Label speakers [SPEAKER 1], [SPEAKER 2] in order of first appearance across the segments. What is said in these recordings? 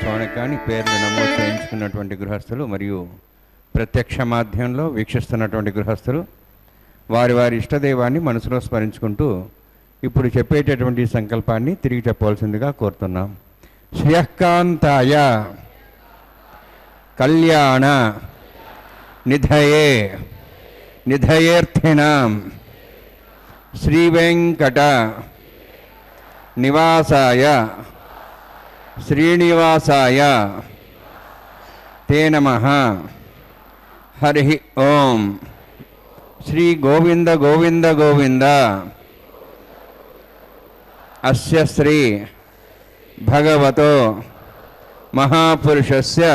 [SPEAKER 1] బ్రహ్మోత్సవానికి కానీ పేర్లు నమోదు చేయించుకున్నటువంటి గృహస్థులు మరియు ప్రత్యక్ష మాధ్యమంలో వీక్షిస్తున్నటువంటి గృహస్థులు వారి వారి ఇష్టదైవాన్ని మనసులో స్మరించుకుంటూ ఇప్పుడు చెప్పేటటువంటి సంకల్పాన్ని తిరిగి చెప్పవలసిందిగా కోరుతున్నాం. శ్రియకాంతాయ కళ్యాణ నిధయే నిధయేర్థినాం శ్రీవేంకట నివాసాయ శ్రీనివాసాయ తే నమః. హరి ఓం. శ్రీ గోవింద గోవింద గోవింద అస్య శ్రీ భగవతో మహాపురుషస్య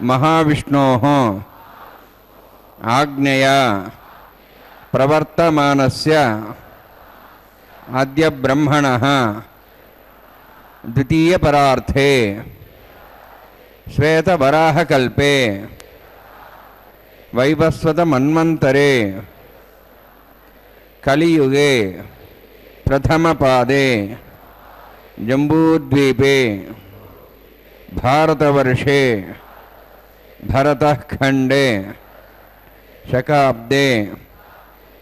[SPEAKER 1] మహావిష్ణోః ఆజ్ఞయా ప్రవర్తమానస్య అద్య బ్రహ్మణః ద్వితీయపరార్థే శ్వేతవరాహకల్పే వైవస్వతమన్వంతరే కలియుగే ప్రథమపాదే జంబూద్వీపే భారతవర్షే భరతఖండే శకాబ్దే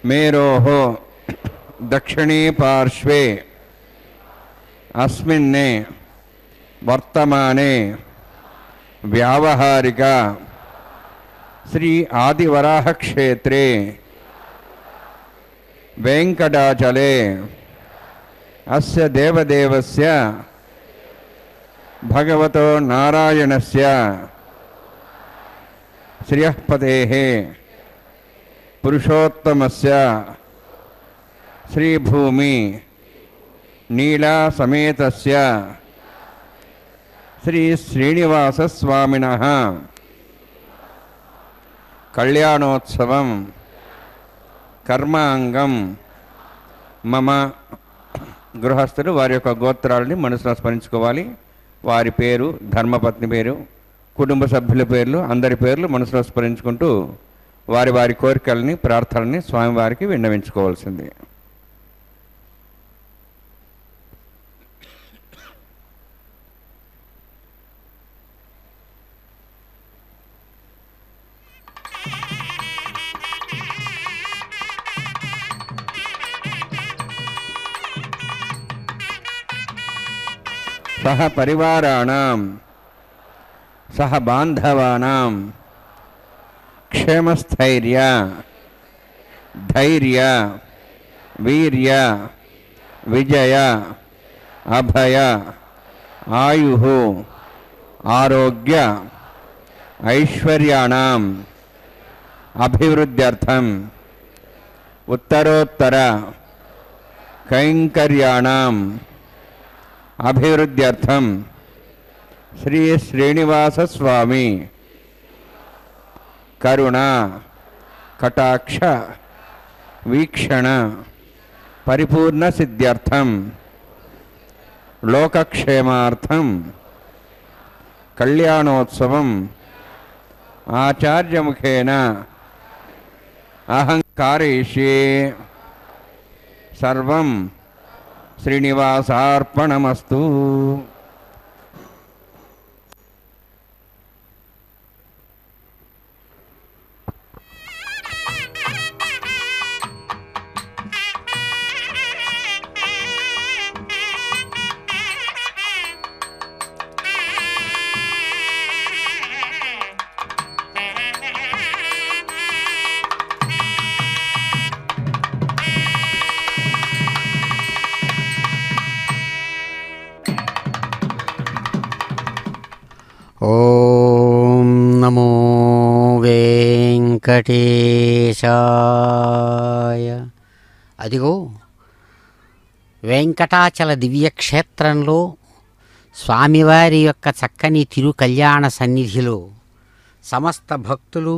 [SPEAKER 1] మేరోః దక్షిణే పార్శ్వే అస్మిన్నే వర్తమానే వ్యావహారిక శ్రీ ఆదివరాహ క్షేత్రే వెంకటాచలే అస్య దేవదేవస్య భగవతో నారాయణస్య శ్రియఃపతేః పురుషోత్తమస్య శ్రీభూమి నీలా సమేతస్య శ్రీ శ్రీనివాసస్వామినః కళ్యాణోత్సవం కర్మాంగం మమ. గృహస్థులు వారి యొక్క గోత్రాలని మనసులో స్మరించుకోవాలి. వారి పేరు, ధర్మపత్ని పేరు, కుటుంబ సభ్యుల పేర్లు, అందరి పేర్లు మనసులో స్మరించుకుంటూ వారి వారి కోరికలని, ప్రార్థనని స్వామివారికి విన్నవించుకోవాల్సింది. సహ పరివారాణం సహ బాంధవానాం క్షేమస్థైర్య ధైర్య వీర్య విజయ అభయ ఆయుః ఆరోగ్య ఐశ్వర్యాణం అభివృద్ధ్యర్థం ఉత్తరోత్తర కైంకర్యాణం అభివృద్ధ్యర్థం శ్రీ శ్రీనివాసస్వామి కరుణ కటాక్ష వీక్షణ పరిపూర్ణ సిద్ధ్యర్థం లోకక్షేమార్థం కళ్యాణోత్సవం ఆచార్యముఖేన అహం కారయిష్యే. సర్వం శ్రీనివాసార్పణమస్తు.
[SPEAKER 2] ఓం నమో వెంకటేశాయ. అదిగో వెంకటాచల దివ్యక్షేత్రంలో స్వామివారి యొక్క చక్కని తిరు కళ్యాణ సన్నిధిలో సమస్త భక్తులు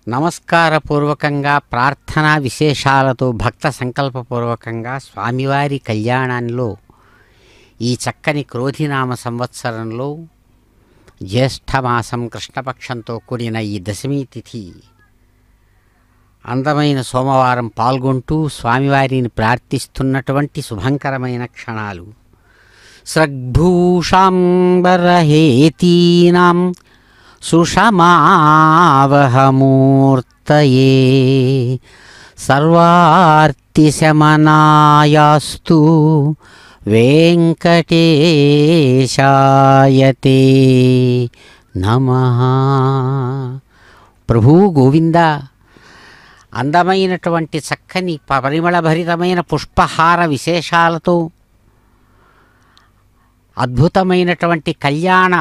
[SPEAKER 2] నమస్కారపూర్వకంగా ప్రార్థనా విశేషాలతో భక్త సంకల్పపూర్వకంగా స్వామివారి కళ్యాణంలో ఈ చక్కని క్రోధినామ సంవత్సరంలో జ్యేష్ఠమాసం కృష్ణపక్షంతో కూడిన ఈ దశమి తిథి అందమైన సోమవారం పాల్గొంటూ స్వామివారిని ప్రార్థిస్తున్నటువంటి శుభంకరమైన క్షణాలు. స్రగ్భూషాంబరహేతీనాం సుషమావహమూర్తయే సర్వార్తిశమనాయాస్తు వెంకటేశాయతే నమః. ప్రభు గోవింద, అందమైనటువంటి చక్కని పరిమళభరితమైన పుష్పహార విశేషాలతో అద్భుతమైనటువంటి కళ్యాణ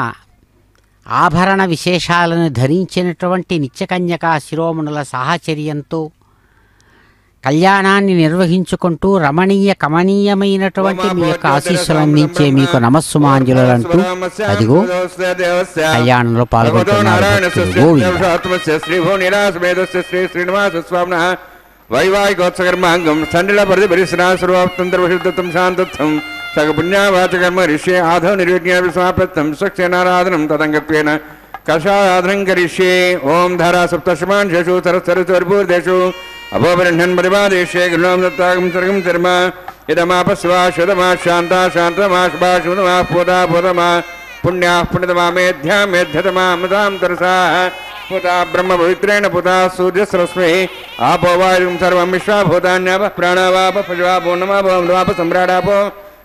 [SPEAKER 2] ఆభరణ విశేషాలను ధరించినటువంటి నిత్యకన్యకా శిరోమణుల సాహచర్యంతో కళ్యాణాన్ని నిర్వహించుకుంటూ రమణీయ కమనీయమైనటువంటి మీ యొక్క ఆశీస్సులు అందించే మీకు నమస్సుమాంజలులంటూ అదిగో కళ్యాణంలో పాల్గొంటున్నారు భక్తులు. గోవింద.
[SPEAKER 1] వైవాహికోత్సకర్మాంగం సండిల పరిధిపరిశ్రాసురవాప్తంతర్వశుద్ధం శాంతత్వం సగ పుణ్యావాచకర్మ రిష్యే ఆధవ నిర్విజ్ఞాన సమాప్తం సక్షేనారాధనం తదంగత్వేన కషారాధనం కరిష్యే. ఓం ధారా సప్తశమాన్ శేషు సరస్వరిపూర్దేశు అభోపరిహన్ పరివాదేశే గృహం దత్తాగం సర్గం శర్మ ఇదమాపస్వా శుధమా శాంతా శాంతమా శుభా శుధమా పూతా పూతమా పుణ్యా పుణ్యతమా మేధ్యా మేధ్యతమా అమృతాం తరసా పుతా బ్రహ్మ పవిత్రేణ పుతా సూర్యస్రస్మై ఆపో వాయుం సర్వం విశ్వాభూతాన్యాప ప్రాణావాప పశువాపో నమాపో సమ్రాడాపో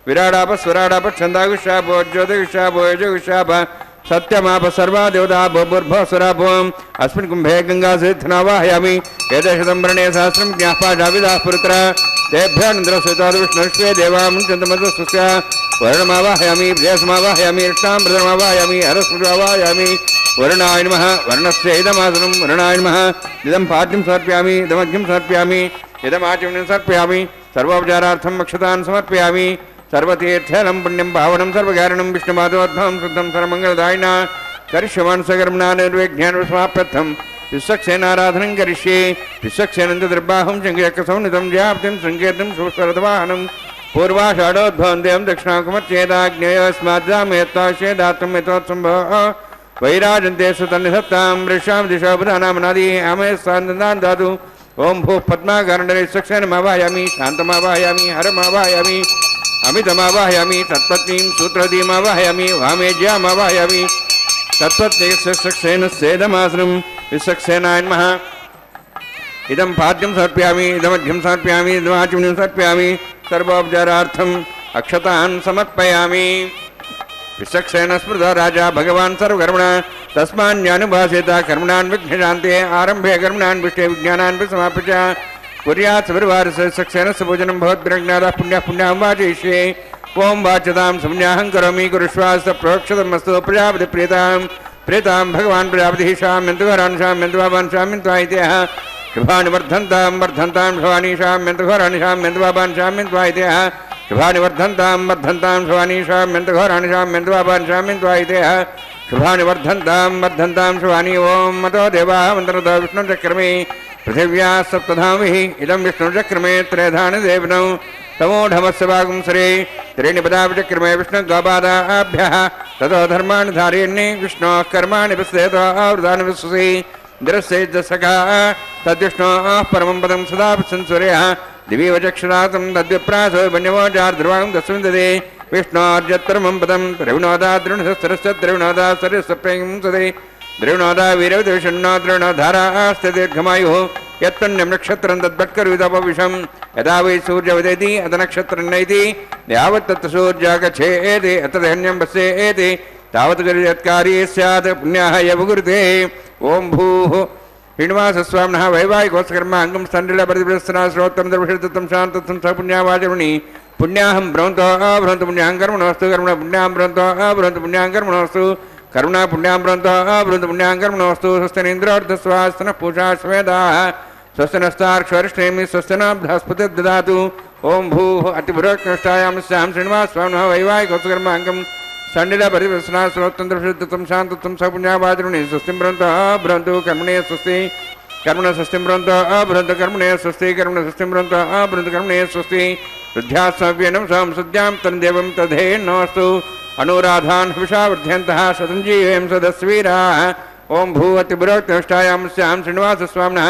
[SPEAKER 1] విరాడాప స్వరాడాప ఛందాగుషాపో జ్యోతిగుషాపో యజుగుషాప సత్యమాప సర్వా దేవతాపో భూర్భస్వరాపో అస్మిన్ కుంభే గంగా సిద్ధనావాహయామి ఏదశతం వర్ణే సహస్రం జ్ఞాపాజావిదాః పురుత్ర తేభ్యోనందర సుతాదు విష్ణుష్వే దేవాముంచంతమధుస్య వర్ణమావాహయామి ప్రియసమావాహయామి కృష్ణామృతమావాహయామి హరస్మృతమావాహయామి వరుణాయ నమః. వర్ణస్య ఇదమాసనం వరుణాయ నమః. ఇదం పాద్యం సమర్పయామి ఇదమగ్యం సమర్పయామి ఇదమాచమనం సమర్పయామి సర్వోపచారార్థం అక్షతాన్ సమర్పయామి. సర్వతీర్థలం పుణ్యం పావనం సర్వకారణం విష్ణుమాధవోద్భవం శుద్ధం సర్వమంగళదాయిన కరిష్యమాన్ సకర్మణా నిర్విఘ్నాన్ సమాప్యర్థం విశ్వక్సేనారాధనం కరిష్యే. విశ్వక్సేనంద దుర్బాహం శంకయక్క సంనిధం వ్యాప్తిం సంకేతం సుస్వరథవాహనం పూర్వాషాఢోద్భవం దేవం దక్షిణాకుమర్చేదాగ్నేయస్మాజ్జామేత్తాశేదాత్రం యథోత్సంభో వైరాజంతే సుతన్నిసత్తాం వృషాం దిశోభుధానామనాది ఆమే సాందాన్ దాతు. ఓం భూ పద్మాకరణే విశ్వక్సేనమావాహయామి శాంతమావాహయామి హరమావాహయామి అమితమావాహయామి తత్పత్నీం సూత్రదీమావాహయామి వామేజ్యామావాహయామి తత్పత్నేన సేదమాసనం విశ్వక్సేనాయ నమః. ఇదం పాద్యం సమర్పయామి ఇదమధ్యం సమర్పయామి ఇదమాచమనం సమర్పయామి సర్వోపచారార్థం అక్షతాన్ సమర్పయామి. విశ్వక్సేన స్మృత రాజా భగవాన్ సర్వకర్మణ తస్మాన్యానుభాసేత కర్మణాన్ విఘ్నశాంతే ఆరంభే కర్మణాన్ విష్టే విజ్ఞానాన్ సమాప్య కుర్యాత్ సర్వారసేన భోజనం భవద్భిరజ్ఞాత పుణ్య పుణ్యాం వాచయిష్యే. ఓం వాచ్యతాం సంజ్ఞాహం కరోమి కురుష్వాస్త ప్రోక్షతమస్తు ప్రజాపతి ప్రియతాం ప్రియతాం భగవాన్ ప్రజాపతి శామ్యంతు ఘరాన్ శామ్యంతు బాబాన్ శామ్యంతు ఐత్యః శుభాని వర్ధంతాం వర్ధంతాం శుభాని శామ్యంతు ఘరాని శామ్యంతు బాబాన్ శామ్యంతు ఐత్యః శుభాని వర్ధంతాం వర్ధంతాం శుభాని శామ్యంతు ఘరాని శామ్యంతు బాబాన్ శామ్యంతు ఐత్యః శుభాని వర్ధంతాం వర్ధంతాం శుభాని. ఓం మతో దేవా మంత్రతో విష్ణుచక్రమే పృథివ్యా సప్తధామిః ఇదం విష్ణుచక్రమే త్రేధాని దేవినౌ తమోఢమస్య వాగుంసరే త్రీణి పదాభిచక్రమే విష్ణుద్వాపాదాభ్యః తతో ధర్మాణి ధారయన్నే విష్ణోః కర్మాణి విశ్లేతో ఆవృతాని విశ్వసి నిరస్సేజసఖా తద్విష్ణోః పరమం పదం సదా సంసూర్యః దివీవ చక్షురాతం తద్విప్రాసో వన్యమోజార్ధ్రువాం తస్మిన్ దదే విష్ణోర్జత్పరమం పదం ద్రవిణోదా ద్రోణశస్త్రశ్చ ద్రవిణోదా సరస్వప్రేం సదే ద్రవిణోదా వీరవిషణ్ణో ద్రోణోధారాస్త దీర్ఘమాయుః యత్పుణ్యం నక్షత్రం తద్భట్కరుదపవిషం యదా వై సూర్యవదేతి అత నక్షత్రం నైతి యావత్ తత్ సూర్యాగచ్ఛేతి అతదన్యం పశ్యేతి తావత్ గరియత్కారీ స్యాత్ పుణ్యాః యవగురుతే. ఓం భూః శ్రీనివాసస్వామినః వైవాహికోత్సకర్మ అంగం స్థండిల పరిధిప్రస్థనా శ్రోత్తం దర్శితం శాంతత్వం స పుణ్యావాచరుణి పుణ్యాహం భ్రవంతో భ్రవంతు పుణ్యాహం కర్మణోస్తు కర్మణ పుణ్యాహం భ్రవంతో భ్రవంతు పుణ్యాహం కర్మణోస్తు కరుణా పుణ్యాం భ్రవంతో భ్రవంతు పుణ్యాహం కర్మణోస్తు. స్వస్తినింద్రోర్ధస్వాస్తన పూషా స్వేదాః స్వస్తినస్తార్క్ష్వరిష్ణేమి స్వస్తిన బృహస్పతి దదాతు. ఓం భూః అతిభురోక్ష్టాయాం శ్యాం శ్రీనివాసస్వామినః వైవాహికోత్సకర్మ అంగం సండిల పరివసనా శ్రోత్తంత్ర శుద్ధత్వం శాంతత్వం సపుణ్యావాచరుణి స్వస్తిం భ్రవంతో భ్రవంతు కర్మణే స్వస్తి కర్మణ స్వస్తిం భ్రవంతో భ్రవంతు కర్మణే స్వస్తి కర్మణ స్వస్తిం భ్రవంతో భ్రవంతు కర్మణే స్వస్తి. వృద్ధ్యాస్మవ్యనం సందేవం తద్దేవం తదేన్నోస్తు అనురాధాన్ హృషా వృద్ధ్యంతః శతంజీవేం సదస్వీరాः. ఓం భూవతి బురోక్తిష్టాయాం శ్యాం శ్రీనివాసస్వామినః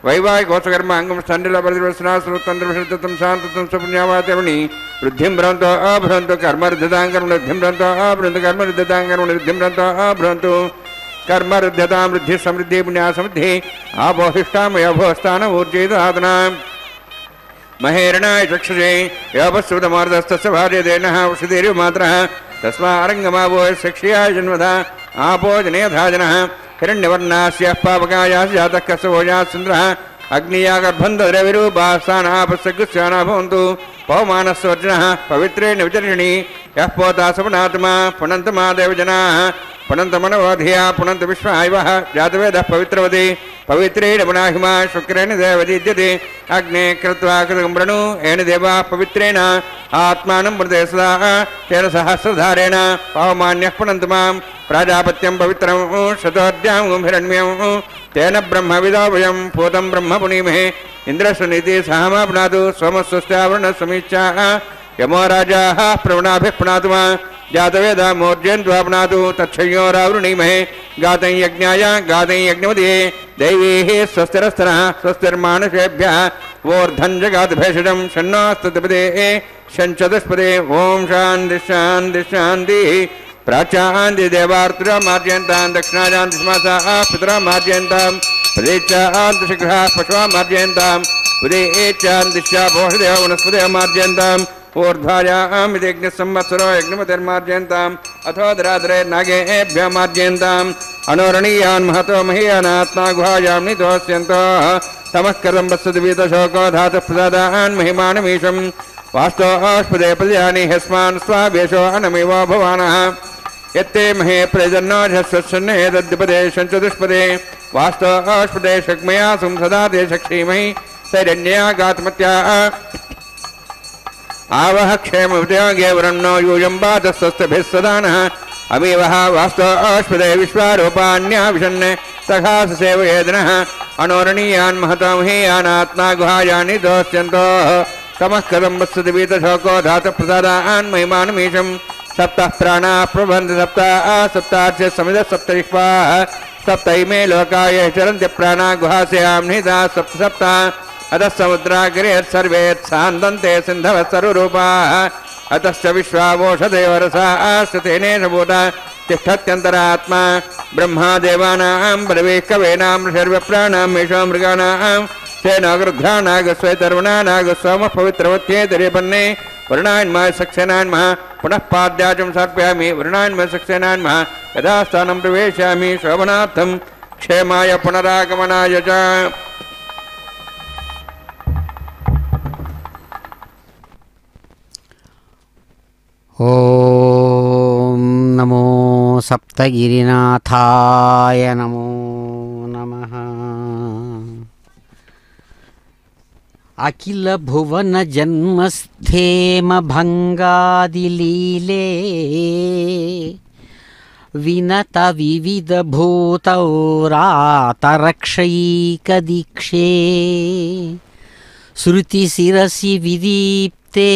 [SPEAKER 1] వైవాహికోసకర్మ అంగం స్థండిల పరిధివసనాశ్రుతంద్రవిషితం శాంతత్వం సుపుణ్యావాతేమణి వృద్ధిం భ్రంతో అభ్రంతు కర్మరుద్ధితాంకరం వృద్ధిం భ్రంతో అభ్రంతు కర్మరుద్ధితాంకరం వృద్ధిం భ్రంతో అభ్రంతు కర్మరుద్ధ్యతాం వృద్ధి సమృద్ధి పుణ్యా సమృద్ధి ఆపోహిష్టామయోభోస్థాన ఊర్జేదాదనా మహేరణాయ చక్షుషే యోపశ్రుతమార్దస్తస్య భార్యదేనః ఔషధీర్యమాత్రः తస్మారంగమావో శక్ష్యాయ జన్మదా ఆపోజనేధాజనः హిరణ్యవర్ణాస్య పాపకాయాస్ జాతః కసవోజాత్ సుందరः అగ్నియాగర్భంధరవిరూపాస్థానాపస్సగుస్యానా భవంతు పవమానస్వర్జనः పవిత్రేణ విచర్షిణి యః పోతా సపునాత్మా పునంతమా దేవజనాः పునంతమనవధియా పునంత విశ్వాయవః జాతవేదः పవిత్రవతి పవిత్రేణ పునాహిమా శుక్రేణ దేవదీద్యతే అగ్నే కృత్వా కృతగుంబ్రణు ఏన దేవా పవిత్రేణ ఆత్మానం మృతే సదా తేన సహస్రధారేణ పవమాన్యః పునంతమాం ప్రాజాపత్యం పవిత్రం శతోద్యాం హిరణ్మ్యం తేన బ్రహ్మవిదో వయం పూతం బ్రహ్మ పునీమహే ఇంద్రస్వనీతి సహమా పునాతు సోమస్వస్యావరణ సమీక్షా యమో రాజాః ప్రవణాభిః పునాతు మా జాతవేదా మోర్జయంత్వా పునాతు తచ్చయోరావృణీమహే గాతం యజ్ఞాయ గాతం యజ్ఞమదే దైవీః స్వస్తిరస్తనః స్వస్తిర్మానుషేభ్యः ఓర్ధం జగాత్ భేషజం షణ్ణోస్తపదే షంచతుష్పదే ఓం శాంతి శాంతి శాంతి ప్రాచ్యాంతి దేవార్తురామార్జయంతాం దక్షిణాయాంతి శ్మాసాః పితరామార్జయంతాం ప్రదేశాంతి శిఖరాः పశువామార్జయంతాం ఉదేచాంతిశ్చ పోషదేవ వనస్పతిమార్జయంతాం ఊర్ధ్వాయామితి యజ్ఞసంవత్సరో యజ్ఞమతిర్మార్జయంతాం అథో దరాదరే నాగేభ్యమార్జయంతాం అనోరణీయాన్ మహతో మహీయానాత్మా గుహాయాం నితోస్యంతో తమః కథం వత్సతి వీతశోకో ధాతుః ప్రసాదాన్ మహిమానమీశం వాస్తోస్పదే ప్రజాని హస్మాన్ స్వావేశో అనమివో భవానః యత్తే మహే ప్రజన్నోషస్వన్నే తద్విపదే షంచతుష్పదే వాస్తోస్పదే శక్మయా సంసదాతే శక్షీమహి సైరణ్యా గాతమత్యా आवह क्षेमविद्यागे वरन्नो यूयं बाधस्वस्तभिः सदानः अमीवः वास्तोस्पदे विश्वारूपाण्या विशन्ने सखास सेवयेदनः अनोरणीयान् महतमहीयानात्मा गुहायानि दोस्यन्तोः तमः कथं वत्सति वीतशोको धातुप्रसादान् महिमानमीशं सप्तः प्राणाः प्रबन्ध सप्ताः सप्तार्चे समिदः सप्तविश्वाः सप्त इमे लोकाय चरन्ति प्राणा गुहास्यां निहिताः सप्त सप्ता अतः समुद्राग्रेत् सर्वेत् सान्दन्ते सिन्धवः सर्वरूपाः अतश्च विश्वावोषधेवरसाः स्थितेनेन भूता तिष्ठत्यन्तरात्मा ब्रह्मादेवानां बलवे कवेनां ऋषर्व्यप्राणां मेषो मृगाणां सेनागृध्रानागस्वैतर्वणानागस्वामः पवित्रवत्येतरेपन्ने वरुणान्मः सक्सेनान्मः पुनः पाद्याचं सर्पयामि वरुणान्मः सक्सेनान्मः यथा स्थानं प्रवेशयामि शोभनार्थं क्षेमाय पुनरागमनाय च
[SPEAKER 2] ఓం నమో సప్తగిరినాథాయ నమో నమః. అఖిల భువన జన్మస్థేమ భంగాదిలీలే వినత వివిధ భూతౌరాతరక్షైక దీక్షే శృతి శిరసి విదీప్తే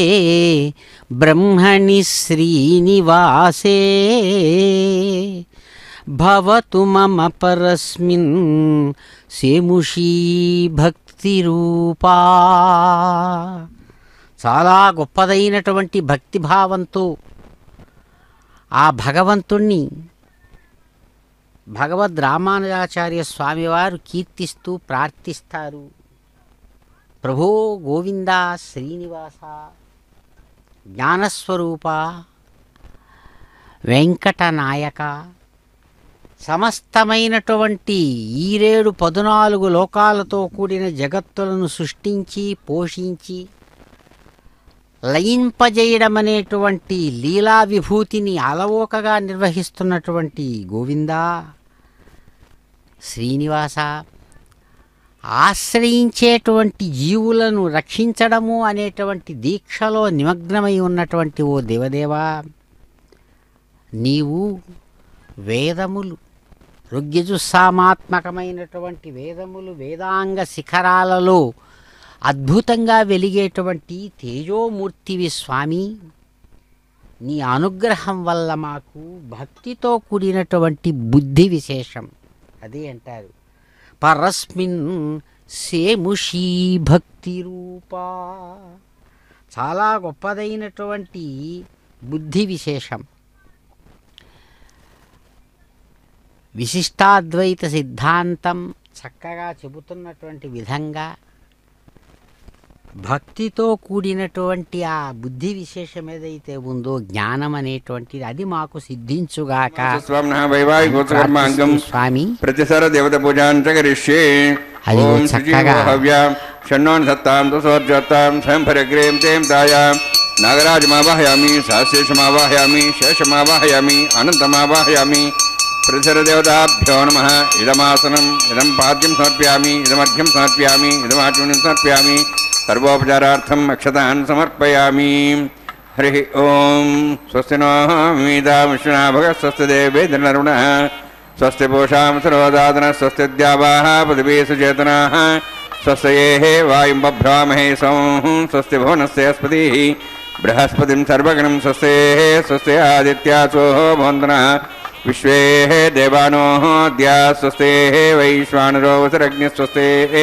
[SPEAKER 2] బ్రహ్మణి శ్రీనివాసే భవతు మమ పరస్మిన్ సేముషీ భక్తిరూపా. చాలా గొప్పదైనటువంటి భక్తిభావంతో ఆ భగవంతుణ్ణి భగవద్ రామానుజాచార్య స్వామివారు కీర్తిస్తూ ప్రార్థిస్తారు. ప్రభో గోవింద శ్రీనివాస జ్ఞానస్వరూప వెంకటనాయక సమస్తమైనటువంటి 14 లోకాలతో కూడిన జగత్తులను సృష్టించి పోషించి లయింపజేయడం అనేటువంటి లీలా విభూతిని అలవోకగా నిర్వహిస్తున్నటువంటి గోవిందా శ్రీనివాస ఆశ్రయించేటువంటి జీవులను రక్షించడము అనేటువంటి దీక్షలో నిమగ్నమై ఉన్నటువంటి ఓ దేవదేవా, నీవు వేదములు ఋగ్యజుస్సామాత్మకమైనటువంటి వేదములు వేదాంగ శిఖరాలలో అద్భుతంగా వెలిగేటువంటి తేజోమూర్తివి స్వామి. నీ అనుగ్రహం వల్ల మాకు భక్తితో కూడినటువంటి బుద్ధి విశేషం. అదే అంటారు పరస్మిన్ సేముషీ భక్తి రూపా. చాలా గొప్పదైనటువంటి బుద్ధి విశేషం. విశిష్టాద్వైత సిద్ధాంతం చక్కగా చెబుతున్నటువంటి విధంగా భక్తితో కూడినటువంటి ఆ బుద్ధి విశేషం ఏదైతే ఉందో, జ్ఞానం అనేటువంటిది, అది మాకు సిద్ధించుగాక స్వామి.
[SPEAKER 1] ప్రతిసర దేవత పూజాంచ కరిష్యే.
[SPEAKER 2] అది
[SPEAKER 1] ఓం
[SPEAKER 2] చక్కగా
[SPEAKER 1] షణ్ణోన్ సత్తాం తుసోర్జత్తాం స్వయం పరిగ్రేం తేం తాయాం నాగరాజమావాహయామి సహస్రేషమావాహయామి శేషమావాహయామి అనంతమావాహయామి. ప్రతిసరదేవతాభ్యో నమః. ఇదమాసనం ఇదం పాద్యం సమర్పయామి, ఇదమర్ఘ్యం సమర్పయామి, ఇదమాచమనం సమర్పయామి. సర్వోపచారార్థం అక్షతాన్ సమర్పయామి. హరి ఓం. స్వస్తి నో మీదామిశ్వనాభగ స్వస్తి దేవేంద్రనరుణః స్వస్తి పూషాం సర్వదాతన స్వస్తి ద్యావాః పృథివీ సుచేతనాః స్వస్తయేః వాయుం బభ్రామహే సౌం స్వస్తి భువనస్యస్పతిః బృహస్పతిం సర్వగణం స్వస్తేః స్వస్తి ఆదిత్యాసో భవంతనః విశ్వే దేవానో అద్యా స్వస్తేః వైశ్వానరో వసురగ్నిస్వస్తేః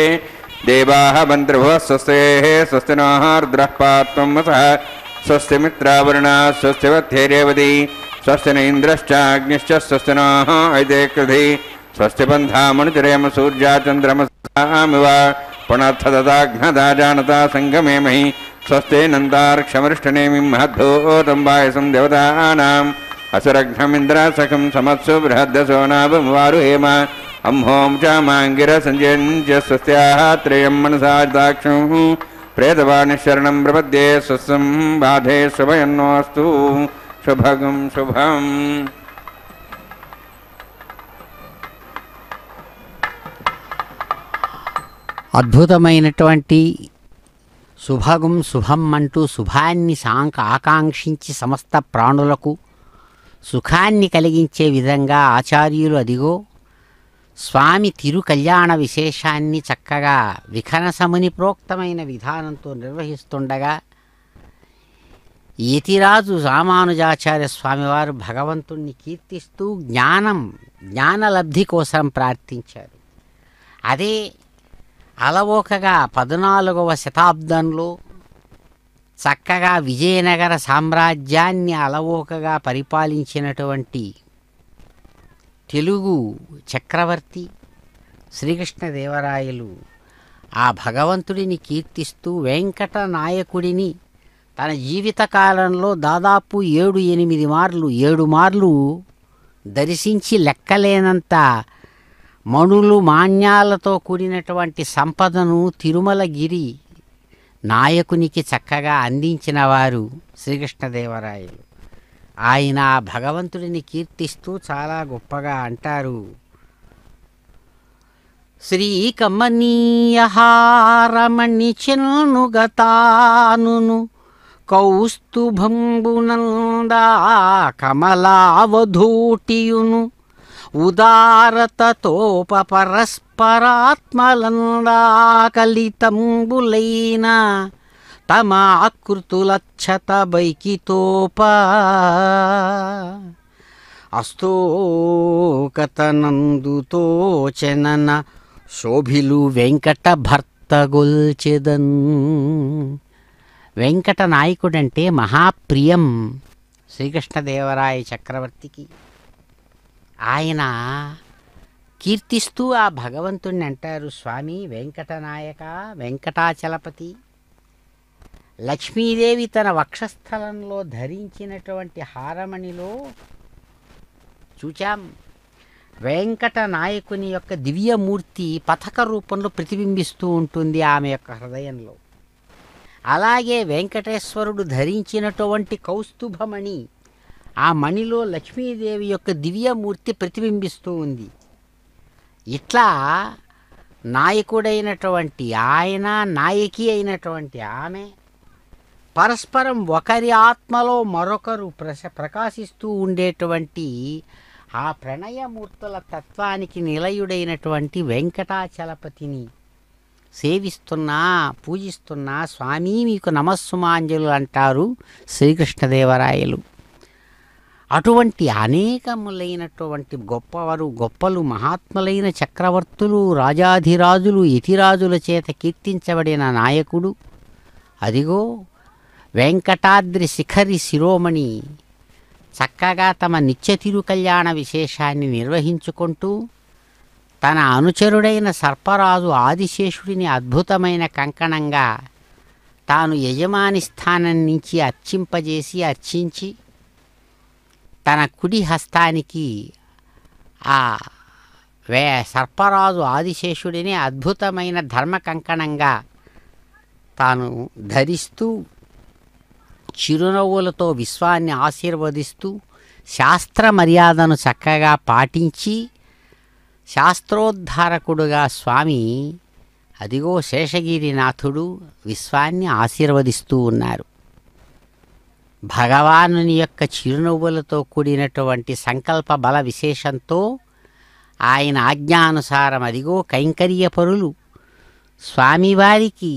[SPEAKER 1] దేవాః బంధుర్భువః స్వస్తేః స్వస్తి నః రుద్రః పాత్వం వసః స్వస్తి మిత్రావరుణా స్వస్తి వత్యేరేవతి స్వస్తి న ఇంద్రశ్చాగ్నిశ్చ స్వస్తి నః ఐతే కృధి స్వస్తి బంధామనుచరేమ సూర్యా చంద్రమసామివ పునర్థదదాఘ్నదా జానతా సంగమేమహి స్వస్తి నందార్క్షమృష్టనేమి మహద్భూతం వాయసం దేవతానాం అసురఘ్నమింద్రాసకం సమత్సు బృహద్దసో నాభమువారుహేమ అంహోం చ మాంగిర సంజయంచ స్వస్త్యాః త్రయం మనసా దాక్షం ప్రేతవాణి శరణం ప్రపద్యే స్వస్తం బాధే శుభయన్నోస్తు శుభగం శుభం.
[SPEAKER 2] అద్భుతమైనటువంటి శుభగం శుభం అంటూ శుభాన్ని ఆకాంక్షించి సమస్త ప్రాణులకు సుఖాన్ని కలిగించే విధంగా ఆచార్యులు అదిగో స్వామి తిరు కళ్యాణ విశేషాన్ని చక్కగా విఖనసముని ప్రోక్తమైన విధానంతో నిర్వహిస్తుండగా యతిరాజు రామానుజాచార్య స్వామివారు భగవంతుణ్ణి కీర్తిస్తూ జ్ఞానలబ్ధి కోసం ప్రార్థించారు. అదే అలవోకగా 14వ శతాబ్దంలో చక్కగా విజయనగర సామ్రాజ్యాన్ని అలవోకగా పరిపాలించినటువంటి తెలుగు చక్రవర్తి శ్రీకృష్ణదేవరాయలు ఆ భగవంతుడిని కీర్తిస్తూ వెంకట నాయకుడిని తన జీవితకాలంలో దాదాపు 7 మార్లు దర్శించి లెక్కలేనంత మణులు మాన్యాలతో కూడినటువంటి సంపదను తిరుమలగిరి నాయకునికి చక్కగా అందించిన వారు శ్రీకృష్ణదేవరాయలు. ఆయన భగవంతుడిని కీర్తిస్తూ చాలా గొప్పగా అంటారు. శ్రీకమనీయహారమణి చెన్నుగతానును కౌస్తుభంబునందా కమలావధూటియును ఉదారతతోప పరస్పరాత్మలందా కలితంబులైన తమ ఆకృతులచ్చత బైకితోప అస్తోకతనందుతోచనన శోభిలు వెంకట భర్తగొల్చెదన్. వెంకట నాయకుడంటే మహాప్రియం శ్రీకృష్ణదేవరాయ చక్రవర్తికి. ఆయన కీర్తిస్తూ ఆ భగవంతుణ్ణి అంటారు, స్వామి వెంకటనాయక వెంకటాచలపతి. లక్ష్మీదేవి తన వక్షస్థలంలో ధరించినటువంటి హారమణిలో చూచాం వెంకట నాయకుని యొక్క దివ్యమూర్తి పథక రూపంలో ప్రతిబింబిస్తూ ఉంటుంది ఆమె యొక్క హృదయంలో. అలాగే వెంకటేశ్వరుడు ధరించినటువంటి కౌస్తుభమణి, ఆ మణిలో లక్ష్మీదేవి యొక్క దివ్యమూర్తి ప్రతిబింబిస్తూ ఉంది. ఇట్లా నాయకుడైనటువంటి ఆయన, నాయకి అయినటువంటి ఆమె పరస్పరం ఒకరి ఆత్మలో మరొకరు ప్రకాశిస్తూ ఉండేటువంటి ఆ ప్రణయమూర్తుల తత్వానికి నిలయుడైనటువంటి వెంకటాచలపతిని సేవిస్తున్నా పూజిస్తున్నా స్వామి మీకు నమస్సుమాంజలు అంటారు శ్రీకృష్ణదేవరాయలు. అటువంటి అనేకములైనటువంటి గొప్పలు మహాత్ములైన చక్రవర్తులు, రాజాధిరాజులు, యతిరాజుల చేత కీర్తించబడిన నాయకుడు అదిగో వెంకటాద్రి శిఖరి శిరోమణి చక్కగా తమ నిత్య తిరుకల్యాణ విశేషాన్ని నిర్వహించుకుంటూ తన అనుచరుడైన సర్పరాజు ఆదిశేషుడిని అద్భుతమైన కంకణంగా తాను యజమాని స్థానం నుంచి అర్చించి తన కుడి హస్తానికి ఆ సర్పరాజు ఆదిశేషుడిని అద్భుతమైన ధర్మ కంకణంగా తాను ధరిస్తూ చిరునవ్వులతో విశ్వాన్ని ఆశీర్వదిస్తూ శాస్త్ర మర్యాదను చక్కగా పాటించి శాస్త్రోద్ధారకుడుగా స్వామి అదిగో శేషగిరినాథుడు విశ్వాన్ని ఆశీర్వదిస్తూ ఉన్నారు. భగవానుని యొక్క చిరునవ్వులతో కూడినటువంటి సంకల్ప బల విశేషంతో ఆయన ఆజ్ఞానుసారం అదిగో కైంకర్యపరులు స్వామివారికి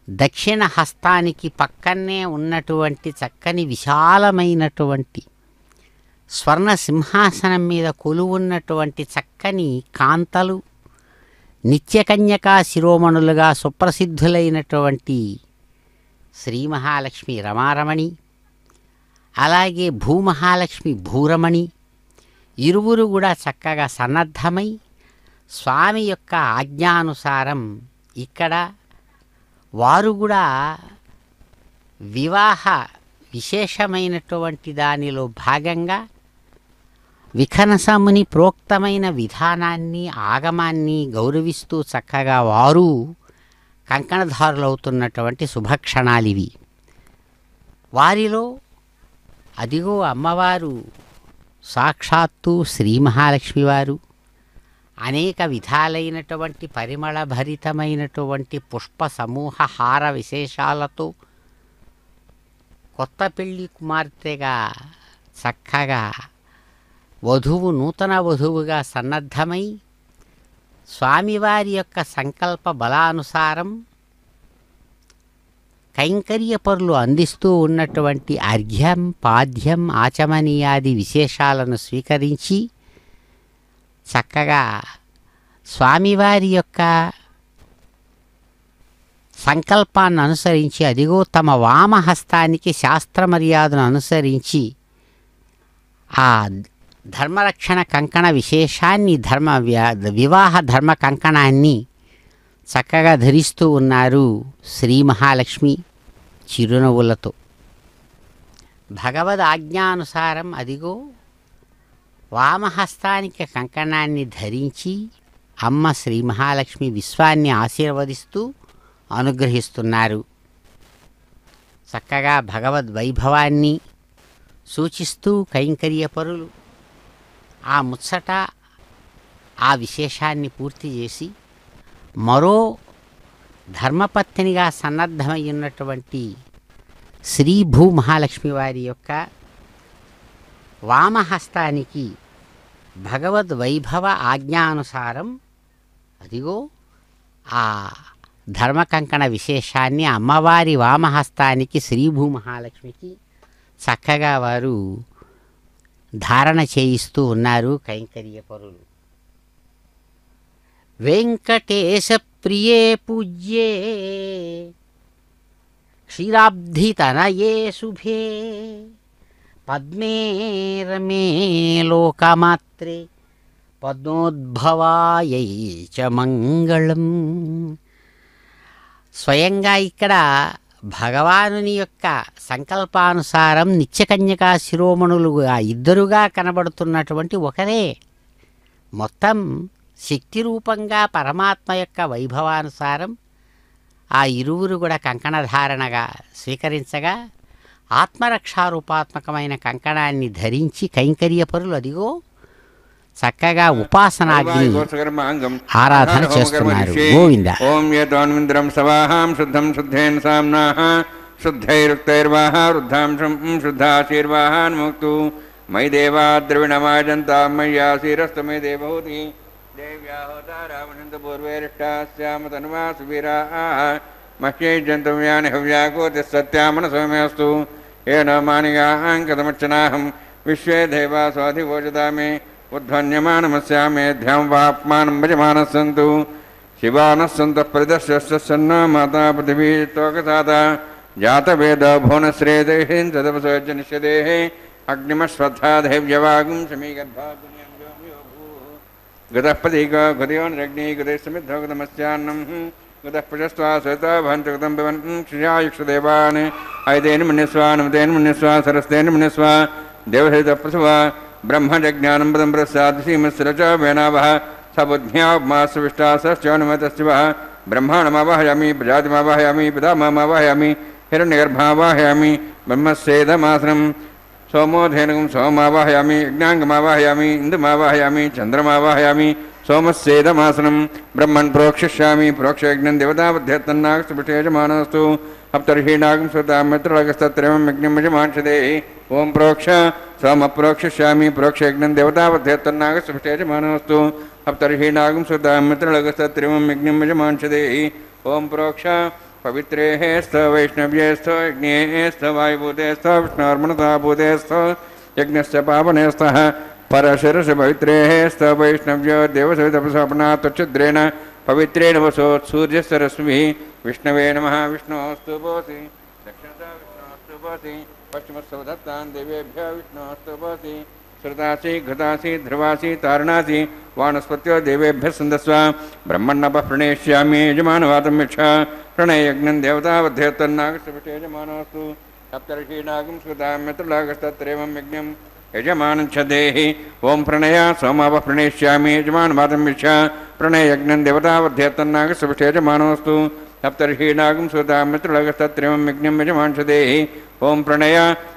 [SPEAKER 2] దక్షిణ హస్తానికి పక్కనే ఉన్నటువంటి చక్కని విశాలమైనటువంటి స్వర్ణ సింహాసనం మీద కొలువున్నటువంటి చక్కని కాంతలు నిత్యకన్యకా శిరోమణులుగా సుప్రసిద్ధులైనటువంటి శ్రీ మహాలక్ష్మి రమారమణి, అలాగే భూమహాలక్ష్మి భూరమణి ఇరువురు కూడా చక్కగా సన్నద్ధమై స్వామి యొక్క ఆజ్ఞానుసారం ఇక్కడ వారు కూడా వివాహ విశేషమైనటువంటి దానిలో భాగంగా విఖనసముని ప్రోక్తమైన విధానాన్ని ఆగమాన్ని గౌరవిస్తూ చక్కగా వారు కంకణధారులవుతున్నటువంటి శుభక్షణాలివి. వారిలో అదిగో అమ్మవారు సాక్షాత్తు శ్రీ మహాలక్ష్మి వారు అనేక విధాలైనటువంటి పరిమళభరితమైనటువంటి పుష్ప సమూహ హార విశేషాలతో కొత్త పెళ్లి కుమార్తెగా చక్కగా నూతన వధువుగా సన్నద్ధమై స్వామివారి యొక్క సంకల్ప బలానుసారం కైంకర్యపరులు అందిస్తూ ఉన్నటువంటి అర్ఘ్యం, పాద్యం, ఆచమనీయాది విశేషాలను స్వీకరించి చక్కగా స్వామివారి యొక్క సంకల్పాన్ని అనుసరించి అదిగో తమ వామహస్తానికి శాస్త్రమర్యాదను అనుసరించి ఆ ధర్మరక్షణ కంకణ విశేషాన్ని వివాహ ధర్మ కంకణాన్ని చక్కగా ధరిస్తూ ఉన్నారు శ్రీ మహాలక్ష్మి చిరునవ్వులతో. భగవద్ ఆజ్ఞానుసారం అదిగో వామహస్తానికి కంకణాన్ని ధరించి అమ్మ శ్రీ మహాలక్ష్మి విశ్వాన్ని ఆశీర్వదిస్తూ అనుగ్రహిస్తున్నారు. చక్కగా భగవద్ వైభవాన్ని సూచిస్తూ కైంకర్యపరులు ఆ ముచ్చట ఆ విశేషాన్ని పూర్తి చేసి మరో ధర్మపత్నిగా సన్నద్ధమై ఉన్నటువంటి శ్రీ భూమహాలక్ష్మి వారి యొక్క వామహస్తానికి భగవద్ వైభవ ఆజ్ఞానుసారం అదిగో ఆ ధర్మకంకణ విశేషాన్ని అమ్మవారి వామహస్తానికి శ్రీ భూమహాలక్ష్మికి చక్కగా వారు ధారణ చేయిస్తూ ఉన్నారు కైంకర్యపరులు. వెంకటేశ ప్రియే పూజ్యే క్షీరాబ్ధితనయే శుభే పద్మే రమే లోకమాత్రే పద్మోద్భవాయై చ మంగళం. స్వయంగా ఇక్కడ భగవానుని యొక్క సంకల్పానుసారం నిత్యకన్యకా శిరోమణులుగా ఇద్దరుగా కనబడుతున్నటువంటి ఒకరే మొత్తం శక్తి రూపంగా పరమాత్మ యొక్క వైభవానుసారం ఆ ఇరువురు కూడా కంకణధారణగా స్వీకరించగా ఆత్మరక్షారూపాత్మకమైన కంకణాన్ని ధరించి కైంకర్యపరులు అదిగో చక్కగా ఉపాసనాగ్ని ఆరాధన చేస్తున్నారు. గోవింద.
[SPEAKER 1] ఓం యద్వాన్వింద్రం సవాహాం శుద్ధం శుద్ధేన సామ్నాః శుద్ధైరుక్తైర్వాహ వృద్ధాంశం శుద్ధాశీర్వాహాన్ ముక్తు మయి దేవా ద్రవిణమాజంతాం మయ్యాశీరస్తు మే దేవహూతి దేవ్యాహోతారామనంత పూర్వేరిష్టాస్యామ తన్వా సువీరాః మహ్యైజంతం యాని హవ్యాకోతి సత్యామన సౌమ్యస్తు येन मानिगां कथमर्चनाहं विश्वे देवा स्वाधिवोचदामि उद्ध्वन्यमानमस्यामेध्यां वाप्मानं भजमानः सन्तु शिवानः सन्तः परिदर्शस्सन्ना माता पृथिवी तोकसाता जातवेद भुवनश्रेदेहिं तदपसर्जनिष्यदेः अग्निमश्वत्था देव्यवागुं समीगर्भा गतः पदीका गदयोनरग्नि गदे समिद्धो गतमस्यान्नं गतः पशस्त्वा सता भवन्तु गतं भवन् क्षुयायुक्षदेवान् ऐतेन मन्यस्वा नमतेन मन्यस्वा सरस्तेन मन्यस्वा देवसहितः प्रसवा ब्रह्मजज्ञानं पदं प्रसादसीमस्र च वेनावः सबुद्ध्यामासविष्टासश्चनुमतस्य वः ब्रह्माणमावाहयामि प्रजातिमावाहयामि पितामहमावाहयामि हिरण्यगर्भावाहयामि ब्रह्मस्येदमासनं सोमोधेनुगं सोमावाहयामि यज्ञाङ्गमावाहयामि इन्दुमावाहयामि चन्द्रमावाहयामि सोमस्येदमासनं ब्रह्मन् प्रोक्षिष्यामि प्रोक्षयज्ञं देवतावध्यत्तन्नागस्तुभिषेजमानस्तु अप्तर्हीणागं सुतां मित्रलगस्तत्रयं यज्ञं यजमांशदे ओं प्रोक्ष सोमप्रोक्षिष्यामि प्रोक्षयज्ञं देवतावध्यत्तन्नागस्तुभिषेजमानस्तु अप्तर्हीणागं सुतां मित्रलगस्तत्रयं यज्ञं यजमांशदे ओं प्रोक्ष पवित्रेः स्थ वैष्णव्येस्थ यज्ञेस्थ वायुभूतेस्थ विष्णोर्मनसा भूतेस्थ यज्ञस्य पावनेस्थः परशिरस पवित्रेः स्थ वैष्णव्य देवसवितपसपना त्वच्छिद्रेण पवित्रेण वसोत्सूर्यस्य रश्मिः विष्णवे नमः विष्णोस्तु भवसि दक्षिणतः विष्णोस्तु भवसि पश्चिमस्सवदत्तान् देवेभ्यः विष्णोस्तु भवसि श्रुतासि घृतासि ध्रुवासि तारणासि वानस्पत्यो देवेभ्यः सन्दस्व ब्रह्मण्णपः प्रणेष्यामि यजमानवातं यच्छ प्रणययज्ञं देवतावध्यत्तन्नागस्तुभिषेजमानोऽस्तु सप्तर्षीणागं स्कृतां मित्रलागस्तत्रैवं यज्ञं यजमानं च देहि ओं प्रणय सोमावः प्रणेष्यामि यजमानवातं यच्छ प्रणययज्ञं देवतावध्यत्तन्नागस्तुभिषेजमानोऽस्तु सप्तर्षीणागं स्कृतां मित्रलागस्तत्रैवं यज्ञं यजमानं च देहि ओं प्रणय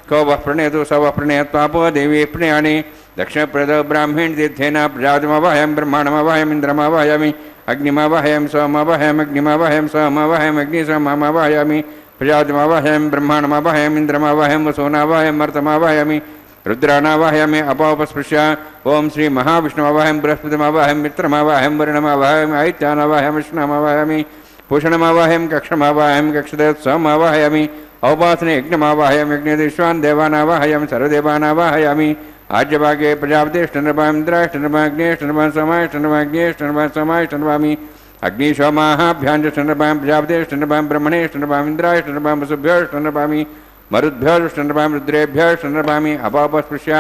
[SPEAKER 1] को वः प्रणयतु स वः प्रणयत्वापो देवी प्रणयानि दक्षिणप्रदो ब्राह्मीण तीर्थेन प्रजातिमवाहयं ब्रह्माणमवाहयम् इन्द्रमवाहयामि अग्निमवाहयं सोमवाहयम् अग्निमवाहयं सोमवाहयम् अग्निसोमवाहयामि प्रजातिमवाहयं ब्रह्माणमवाहयम् इन्द्रमवाहयं वसुनावाहयम् अर्थमवाहयामि रुद्रानावाहयामि अपोपस्पृश्य ओं श्री महाविष्णुमवाहयं बृहस्पतिमवाहयं मित्रमवाहयं वरुणमवाहयम् आदित्यानवाहयं विष्णुमवाहयामि भूषणमवाहयं कक्षमवाहयं कक्षदेवसोमवाहयामि औपासने यज्ञमावाहयामि यज्ञदेश्वान् देवानावाहयामि सर्वदेवानावाहयामि आज्यभागे प्रजापतिष्ठनृपाम् इन्द्राष्टनृपाम् अग्नेष्टनृपाम् सोमाष्टनृपाम् सोमाष्टनृपामि अग्निशोमाभ्याञ्जष्टनृपाम् प्रजापतिष्ठनृपाम् ब्रह्मणेष्टनृपाम् इन्द्राष्टनृपाम् वसुभ्योष्टनृपामि मरुद्भ्योष्टनृपाम् रुद्रेभ्योष्टनृपामि अपापस्पृश्य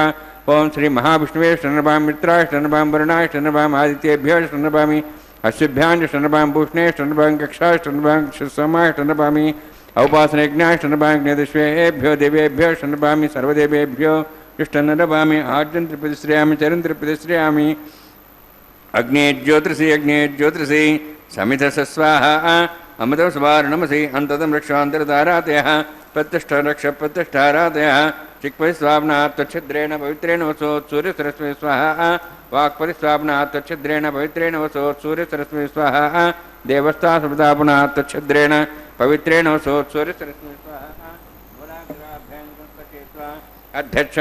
[SPEAKER 1] ओं श्री महाविष्णुवेष्टनृपाम् मित्राष्टनृपाम् वरुणाष्टनृपाम् आदित्येभ्योष्टनृपामि अश्विभ्याञ्जष्टनृपाम् भूष्णेष्टनृपाम् कक्षाष्टनृपाम् सोमाष्टनृपामि औपासनयज्ञाष्टनृपाज्ञदेश्वेभ्यो देवेभ्यो ष्टनृपामि सर्वदेवेभ्यो इष्टनृपामि आर्जं त्रिपतिश्रयामि चरं त्रिपतिश्रयामि अग्ने ज्योतिषि समिधस्वाहा अमृतस्वारणमसि अन्ततं रक्षान्तरतारातयः प्रतिष्ठ रक्ष प्रतिष्ठारातयः चिक्परिस्वाप्ना त्वच्छिद्रेण पवित्रेण वसोत्सूर्यसरस्वती स्वाहा वाक्परिस्वाप्ना त्वच्छिद्रेण पवित्रेण वसोत्सूर्यसरस्वती स्वाहा देवस्था सुप्रतापना त्वच्छिद्रेण पवित्रेण वसोत्सूर्यसरस्वती स्वाहा अध्यक्ष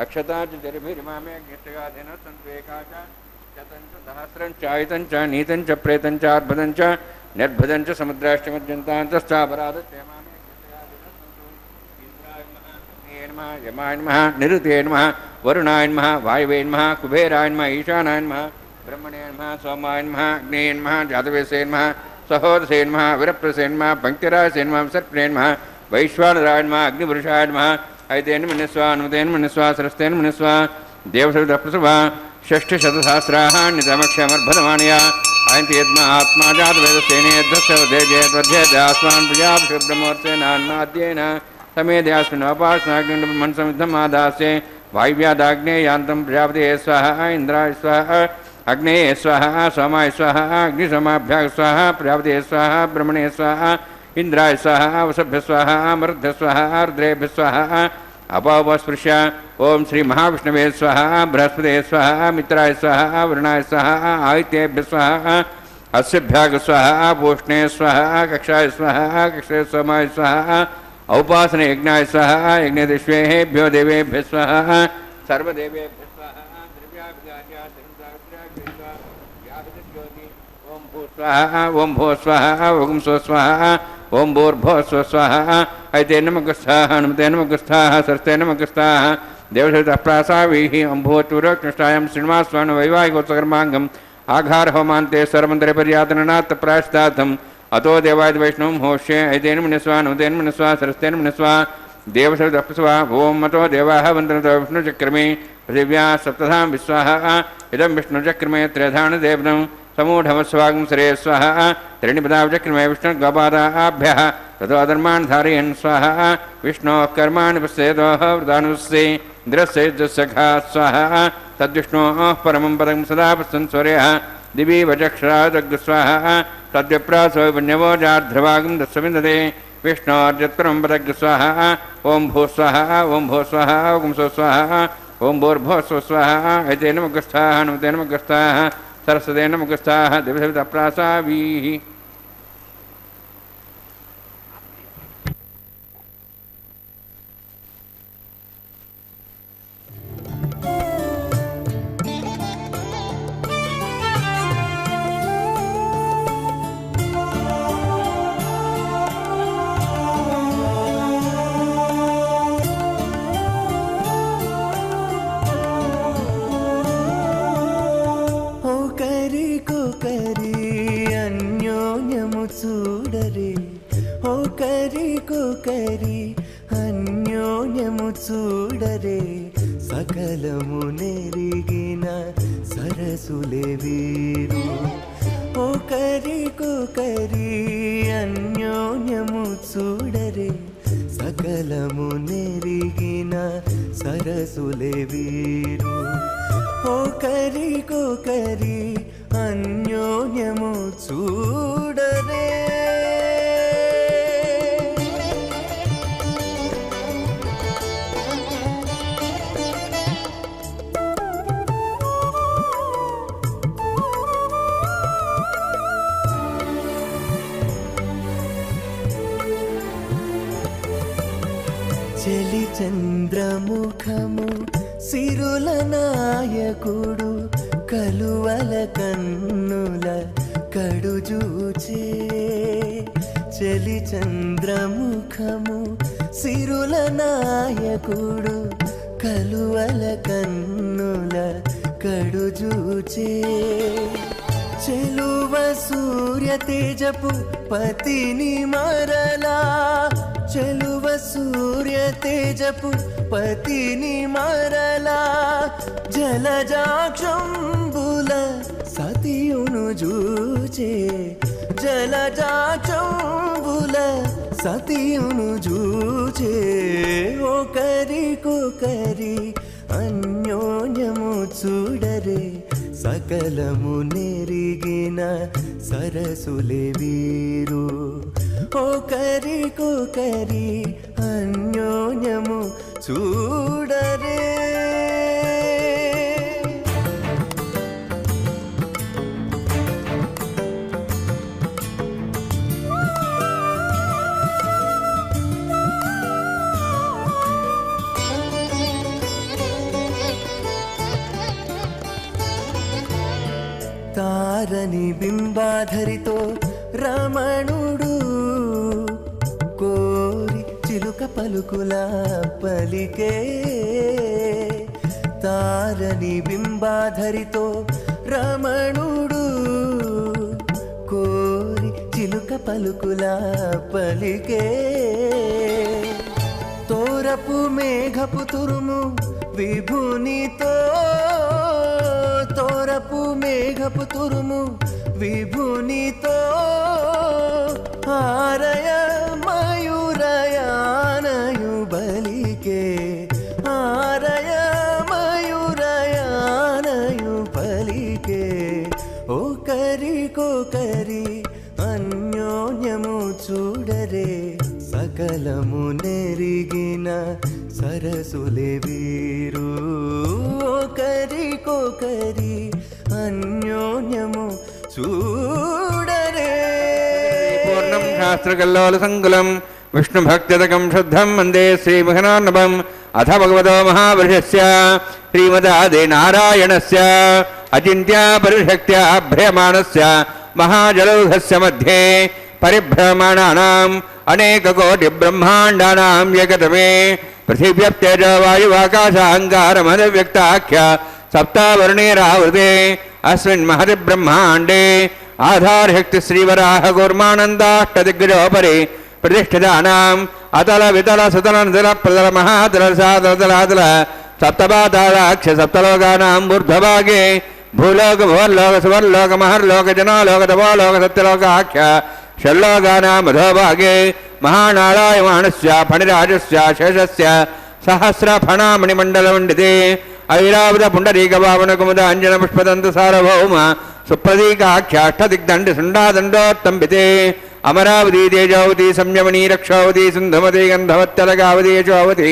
[SPEAKER 1] अक्षता जरिभिर्मामे अग्निष्टगाधेन सन्त्वेकाच शतञ्च सहस्रञ्च आयतञ्च नीतञ्च प्रेतञ्च अर्भदञ्च निर्भदञ्च समुद्राष्टमद्यन्तान्तश्चापराधश्च मामे अग्निष्टगाधेन सन्तु इन्द्राय नमः यमाय नमः निरुते नमः वरुणाय नमः वायवे नमः कुबेराय नमः ईशानाय नमः ब्रह्मणे नमः सोमाय नमः अग्ने नमः जातवेसे नमः सहोदसे नमः वीरप्रसे नमः पंक्तिरासे नमः सर्पणे नमः वैश्वानराय नमः अग्निपुरुषाय नमः ऐतेन मन्यस्वा अनुमतेन मन्यस्वा सरस्तेन मन्यस्वा देवसवितप्रसवा षष्ठशतसहस्राः नितमक्षमर्भदमानया अयन्ति यद्मा आत्मा जातवेदसेनेद्वस्यवधेजेद्वध्येदास्मान् प्रजापतिर्ब्रह्मोत्सेनान्नाद्येन समेध्यास्मिन् अपासनाग्निब्रह्मन् आदास्ये वायुव्यादाग्नेयान्तं प्रजापतेः स्वाहा इन्द्राय स्वाहा अग्नेये स्वाहा सोमाय स्वाहा अग्निसोमाभ्याः स्वाहा प्रजापतेः स्वाहा ब्रह्मणे स्वाहा इंद्राय स्वाहा वसुभ्य स्वाहा मरुद्भ्य स्वाहा रुद्रेभ्य स्वाहा अपावस्पृश्य ओं श्री महाविष्णवे स्वाहा बृहस्पते स्वाहा मित्राय स्वाहा वरुणाय स्वाहा आदित्येभ्य स्वाहा अस्यभ्याग स्वाहा पूष्णे स्वाहा कक्षाय स्वाहा कक्षे सोमाय स्वाहा औपासने यज्ञाय स्वाहा यज्ञदेश्वेभ्यो देवेभ्य स्वाहा सर्वदेवेभ्य स्वाहा ओं भू स्वाहा ओं भो स्वाहा ओं सो स्वाहा ओं भूर्भो स्व स्वाहा ऐतेन मगस्थाः हनुमतेन मगस्थाः सरस्तेन मगस्थाः देवसहितः प्रासावीः अम्भूतूरकृष्णायां श्रीनिवासवान वैवाहिकोत्सकर्माङ्गम् आघार होमान्ते सर्वमन्त्रे पर्यातननात् प्रायश्चार्थम् अतो देवाय वैष्णवं होष्ये ऐतेन मनिस्वा हनुमतेन मनिस्वा सरस्तेन मनिस्वा देवसहितः प्रसवा ओम मतो देवाः वन्दन्तो विष्णुचक्रमे पृथिव्या सप्तधां विश्वाहा इदं विष्णुचक्रमे त्रयधानदेवनं समूढमस्वागं सरे स्वाहा त्रीणिपदाचक्रमे विष्णुगपादाभ्यः ततो अधर्मान् धारयन् स्वाहा विष्णोः कर्माणि पश्येतोः वृदानुस्से द्रस्यैर्दस्यखा स्वाहा तद्विष्णोः परमं पदं सदा पश्यन् सूर्यः दिवि वचक्षराजग्स्वाहा तद्विप्रासो पुण्यवोजार्ध्रवागं दस्विन्दते विष्णोर्यत्परं पदग् स्वाहा ओं भू स्वाहा ओं भो स्वाहा ओं सो स्वाहा ओं भूर्भो स्व स्वाहा ऐतेन मुखस्थाः हनुमतेन मुखस्थाः सरस्वतेन मुखस्थाः दिवसवितः प्रासावीः
[SPEAKER 3] చూడరే సకలము నెరిగిన సరసులే వీరు ఒకరికొకరి అన్యోన్యము చూడరే సకలము నెరిగిన సరసులే వీరు ఒకరికొకరి అన్యోన్యము చూడరే చలి చంద్రముఖము సిరుల నాయకుడు కలువల కన్నుల కడుజూచే చలి చంద్రముఖము సిరుల నాయకుడు కలువల కన్నుల కడుజూచే చెలువ సూర్య తేజపు పతిని మరలా చెలువ సూర్య తేజపు పతిని మరలా జలజాక్షంబుల సతియును జూచే జలజాక్షంబుల సతియును జూచే ఒకరికొకరి అన్యోన్యము చూడరే సకలము నెరిగిన సరసులే వీరు ఒకరికొకరి అన్యోన్యము చూడరే తారని బింబాధరితో రమణుడు కోరి చిలుక పలుకుల పలికే తారని బింబాధరితో రమణుడు కోరి చిలుక పలుకుల పలికే తోరపు మేఘపు తురుము విభునితో తోరపు మేఘపు తురుము విభునితో ఆరయ మయూరయానయు బలికే ఆరయ మయూరయానయు బలికే ఒకరికొకరి అన్యోన్యము చూడరే సకలము నెరిగిన సరసులే వీరు ఒకరికొకరి అన్యోన్యము చూడరే
[SPEAKER 1] పూర్ణం శాస్త్రకల్లోల సంకులం విష్ణు భక్తిదకం శుద్ధం వందే శ్రీమహనాన్నవం అథ భగవతో మహాపురుషస్య శ్రీమదాది నారాయణస్య అచింత్య పరిశక్త్యా భ్రయమాణస్య మహాజలౌఘస్య మధ్యే పరిభ్రమణానాం అనేకకోటిబ్రహ్మాండానాం ఏకతమే పృథివ్యప్తేజ వాయువాకాశాంగారమదవ్యక్తాఖ్య సప్తావర్ణేరావృతే అస్మిన్ మహతి బ్రహ్మాండే ఆధారశక్తి శ్రీవరాహ కూర్మానందాష్టదిగ్గజోపరి ప్రతిష్ఠితానాం అతల వితల సుతల నితల ప్రతల మహాతల సాతల సప్తపాతాక్ష సప్తలోకానాం ఊర్ధ్వభాగే భూలోక భువర్లోక సువర్లోక మహర్లోక జనాలోక తపోలోక సత్యలోకాఖ్య షల్లోకానాం అధోభాగే మహానారాయమాణస్య ఫణిరాజస్య శేషస్య సహస్రఫణామణిమండలమండితే ఐరావత పుండరీక భావన కుముద అంజన పుష్పదంత సార్వభౌమ సుప్రదీకాఖ్యాష్టదిగ్దండి సుండాదండోత్తంబితే అమరావతి తేజావతి సంయమనీ రక్షావతి సింధుమతి గంధవత్తలగావతి యశోవతి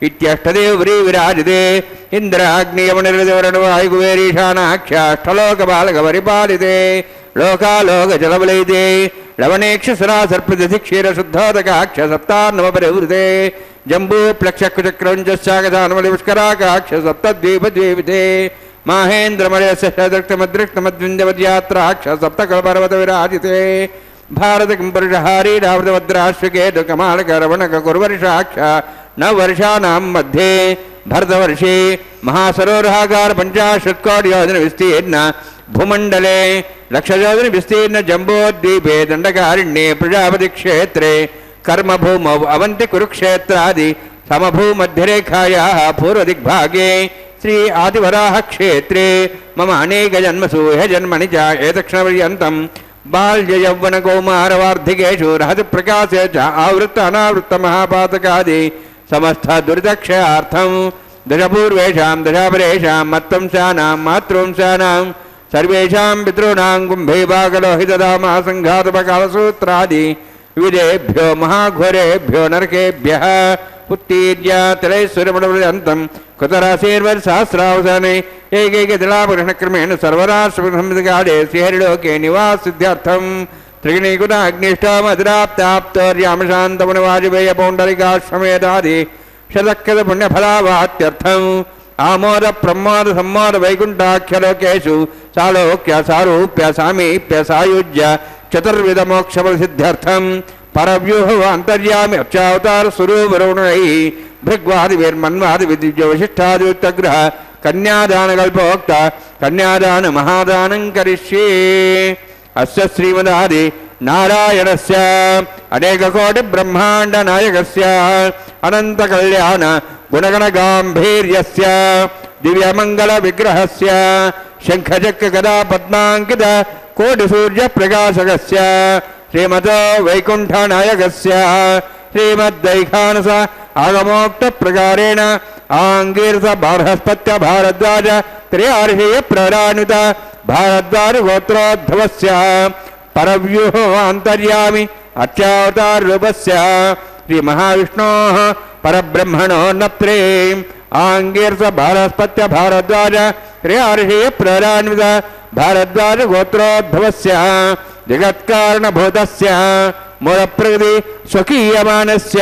[SPEAKER 1] ఇత్యష్టదేవరీ విరాజితే ఇంద్రాగ్నియమనిర్దవరణవాయుకువేరీశానాఖ్యాష్టలోక బాలక పరిపాలితే లోకాలోక జలబలైతే లవణేక్షసరాసర్పిత క్షీర శుద్ధోదకాక్ష సప్తాన్నవపరివృతే జంబూ ప్లక్షకుచక్రంచాగధానమలి పుష్కరాకాక్ష సప్తద్వీపద్వీపితే మాహేంద్రమలయస్యదృక్తమద్వింజవద్యాత్రాక్ష సప్తకల్పర్వత విరాజితే భారతకంపరుషహారీ రావృతభద్రాశ్వకేతు కమాలకరవణక కుర్వర్షాక్ష నవవర్షానాం మధ్యే భరతవర్షే మహాసరోరహాకార పంచాశత్కోటియోజన విస్తీర్ణ భూమండలే లక్షయోజన విస్తీర్ణ జంబోద్వీపే దండకారణ్యే ప్రజాపతి క్షేత్రే కర్మభూమౌ అవంతి కురుక్షేత్రాది సమభూమధ్యరేఖాయా పూర్వదిగ్భాగే శ్రీ ఆదివరాహ క్షేత్రే మమ అనేక జన్మసు హ జన్మని చ ఏతక్షణపర్యంతం బాల్య యౌవన కౌమారవార్ధికేషు రహతి ప్రకాశే చ ఆవృత్త అనావృత్త మహాపాతకాది సమస్త దురితక్షయార్థం దశపూర్వేషాం దశాపరేషాం మత్వంశానాం మాతృవంశానాం సర్వేషాం పితॄణాం కుంభీభాగలోహితదామా సంఘాతపకాలసూత్రాది విదేభ్యో మహాఘోరేభ్యో నరకేభ్యః ఉత్తీర్య తిలైశ్వరమణపర్యంతం కృతరాశీర్వర్సహస్రావసానే ఏకైక తిలాపురుషక్రమేణ సర్వరాష్ట్రసంహితకాలే శ్రీహరిలోకే నివాసిద్ధ్యర్థం త్రిగుణీకుత అగ్నిష్టామధిరాప్తాప్తోర్యామశాంతమునివాజపేయ పౌండరికాశ్వమేధాది శతకృత పుణ్యఫలావాత్యర్థం ఆమోద ప్రమోద సమ్మోద వైకుంఠాఖ్యలోకేషు సాలోక్య సారూప్య సామీప్య సాయుజ్య చతుర్విధ మోక్షఫలసిద్ధ్యర్థం పరవ్యూహ అంతర్యామి అర్చావతార స్వరూపరుణై భృగ్వాదిర్మన్వాది విద్య వశిష్టాదిగ్రహ కన్యాదానకల్పోక్త కన్యాదాన మహాదానం కరిష్యే అస్య శ్రీమదాది నారాయణస్య అనేకకోటి బ్రహ్మాండ నాయకస్య అనంత కళ్యాణ గుణగణ గాంభీర్యస్య దివ్యమంగళ విగ్రహస్య శంఖచక్ర గదా పద్మాంకిత కోటి సూర్య ప్రకాశకస్య శ్రీమతో వైకుంఠ నాయకస్య శ్రీమద్దైఖానస ఆగమోక్త ప్రకారేణ ఆంగీర్స బృహస్పత్య భారద్వాజ త్రయార్షేయ ప్రణానుత భారద్వాజ గోత్రోద్భవస్య పరవ్యూహ అంతర్యామి అర్చావతార రూపస్య శ్రీ మహావిష్ణోః పరబ్రహ్మణో నప్రే ఆంగీర్స బృహస్పత్య భారద్వాజ త్రయార్షేయ ప్రణానుత భారద్వాజ గోత్రోద్భవస్య జగత్కారణభూతస్య మూలప్రకృతి స్వకీయమానస్య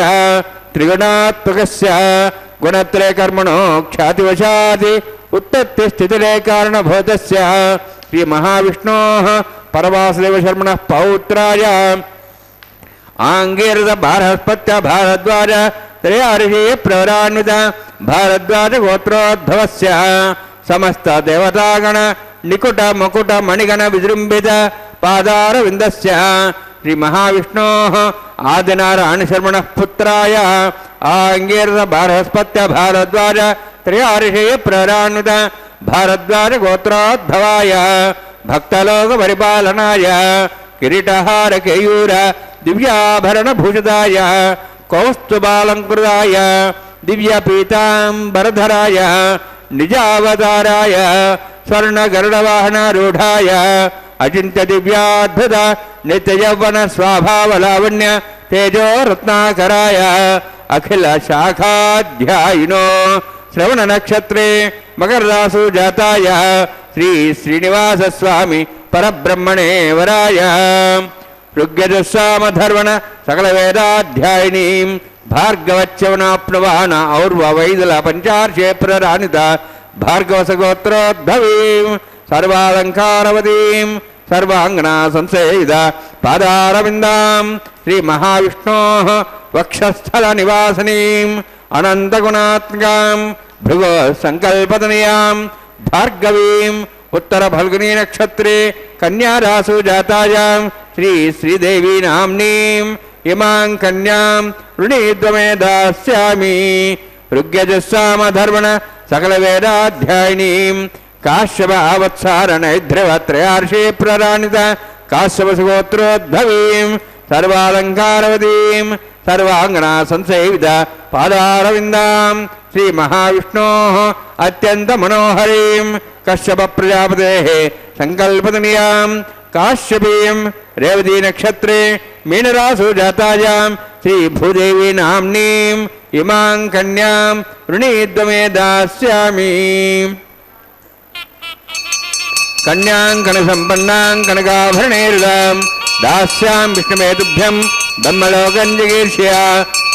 [SPEAKER 1] త్రిగుణాత్మకస్య గుణత్రయ కర్మణో ఖ్యాతివశాది ఉత్పత్తి స్థితిలే కారణభూతస్య శ్రీ మహావిష్ణోః పరవాసుదేవ శర్మణః పౌత్రాయ ఆంగీరస బృహస్పత్య భారద్వాజ త్రయార్షేయ ప్రవరాన్విత భారద్వాజ గోత్రోద్భవస్య సమస్త దేవతాగణ నికుట మకుట మణిగణ విజృంభిత పాదార విందస్య శ్రీ మహావిష్ణోః ఆదినారాయణ శర్మణః పుత్రాయ ఆంగీరస బృహస్పత్య భారద్వాజ త్రయార్షేయ ప్రవరాన్విత భారద్వాజ గోత్రోద్భవాయ భక్తలోక పరిపాలనాయ కిరీటహార కేయూర దివ్యాభరణ భూషితాయ కౌస్తుభాలంకృతాయ దివ్య పీతాంబరధరాయ నిజావతారాయ స్వర్ణ గరుడవాహనారూఢాయ అచింత్య దివ్యాద్భుత నిత్య యౌవన స్వభావలావణ్య తేజో రత్నాకరాయ అఖిల శాఖాధ్యాయినో శ్రవణ నక్షత్రే మకరరాసు జాతాయ శ్రీ శ్రీనివాస స్వామి పరబ్రహ్మణే వరాయ ఋగ్యజస్సామధర్వణ సకల వేదాధ్యాయినీం భార్గవచ్చవనాప్నవాన ఔర్వ వైదల పంచార్షే ప్రరాణిత భార్గవసగోత్రోద్భవీం సర్వాలంకారవతీం సర్వాంగనా సంసేవిత పాదారవిందాం శ్రీమహావిష్ణోః వక్షస్థల నివాసినీం అనంతగుణాత్మకాం భృగో సంకల్పతనయాం భార్గవీం ఉత్తర ఫల్గునీ నక్షత్రే కన్యారాసు జాతాయాం శ్రీదేవీ నామ్నీం ఇమాం కన్యాం ఋణీద్వమే దాస్యామి ఋగ్యజస్సామధర్మణ సకల వేదాధ్యాయినీం కాశ్యప ఆవత్సారణైధ్రవత్రయార్షే ప్రరాణిత కాశ్యపసుగోత్రోద్భవీం సర్వాలంకారవతీం సర్వాంగనా సంసేవిత పాదారవిందాం శ్రీమహావిష్ణోః అత్యంత మనోహరీం కశ్యప ప్రజాపతేః సంకల్పతనయాం కాశ్యపీం రేవతీ నక్షత్రే మీనరాసు జాతాయాం శ్రీభూదేవీ నామ్నీం ఇమాం కన్యాం ఋణీద్వమే దాస్యామి కన్యాం కనకసంపన్నాం కనకాభరణైర్దాం దాస్యాం విష్ణుమేతుభ్యం బ్రహ్మలోకం జిగీర్ష్య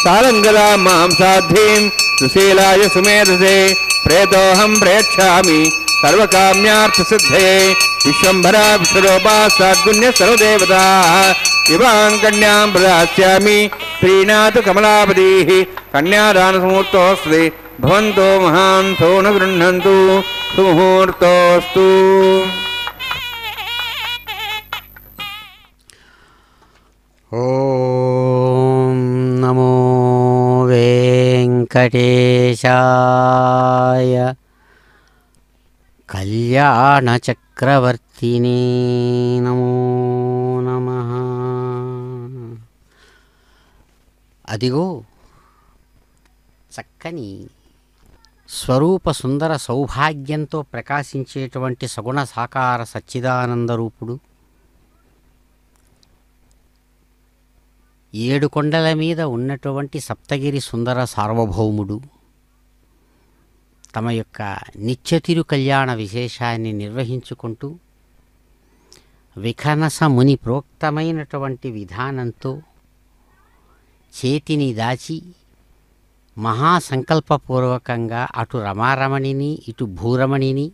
[SPEAKER 1] సాలంగలా మాం సాధ్వీం సుశీలాయ సుమేధసే ప్రేతోహం ప్రేక్షామి సర్వకామ్యార్థసిద్ధయే విశ్వంభరా విశ్వరూపా సాద్గుణ్య సర్వదేవతాః ఇమాం కన్యాం ప్రదాస్యామి ప్రీణాతు కమలాపతిః కన్యాదానసముహూర్తోऽస్తి భవంతో మహాంతో న గృహ్ణन्तు సుముహూర్తోऽస్తు.
[SPEAKER 2] ఓం నమో వెంకటేశాయ కళ్యాణచక్రవర్తినే నమో నమః. అదిగో చక్కని స్వరూప సుందర సౌభాగ్యంతో ప్రకాశించేటువంటి సగుణ సాకార సచ్చిదానంద రూపుడు, ఏడు కొండల మీద ఉన్నటువంటి సప్తగిరి సుందర సార్వభౌముడు తమ యొక్క నిత్యతిరు కళ్యాణ విశేషాన్ని నిర్వహించుకుంటూ విఖనస ముని ప్రోక్తమైనటువంటి విధానంతో చేతిని దాచి మహాసంకల్పపూర్వకంగా అటు రమారమణిని ఇటు భూరమణిని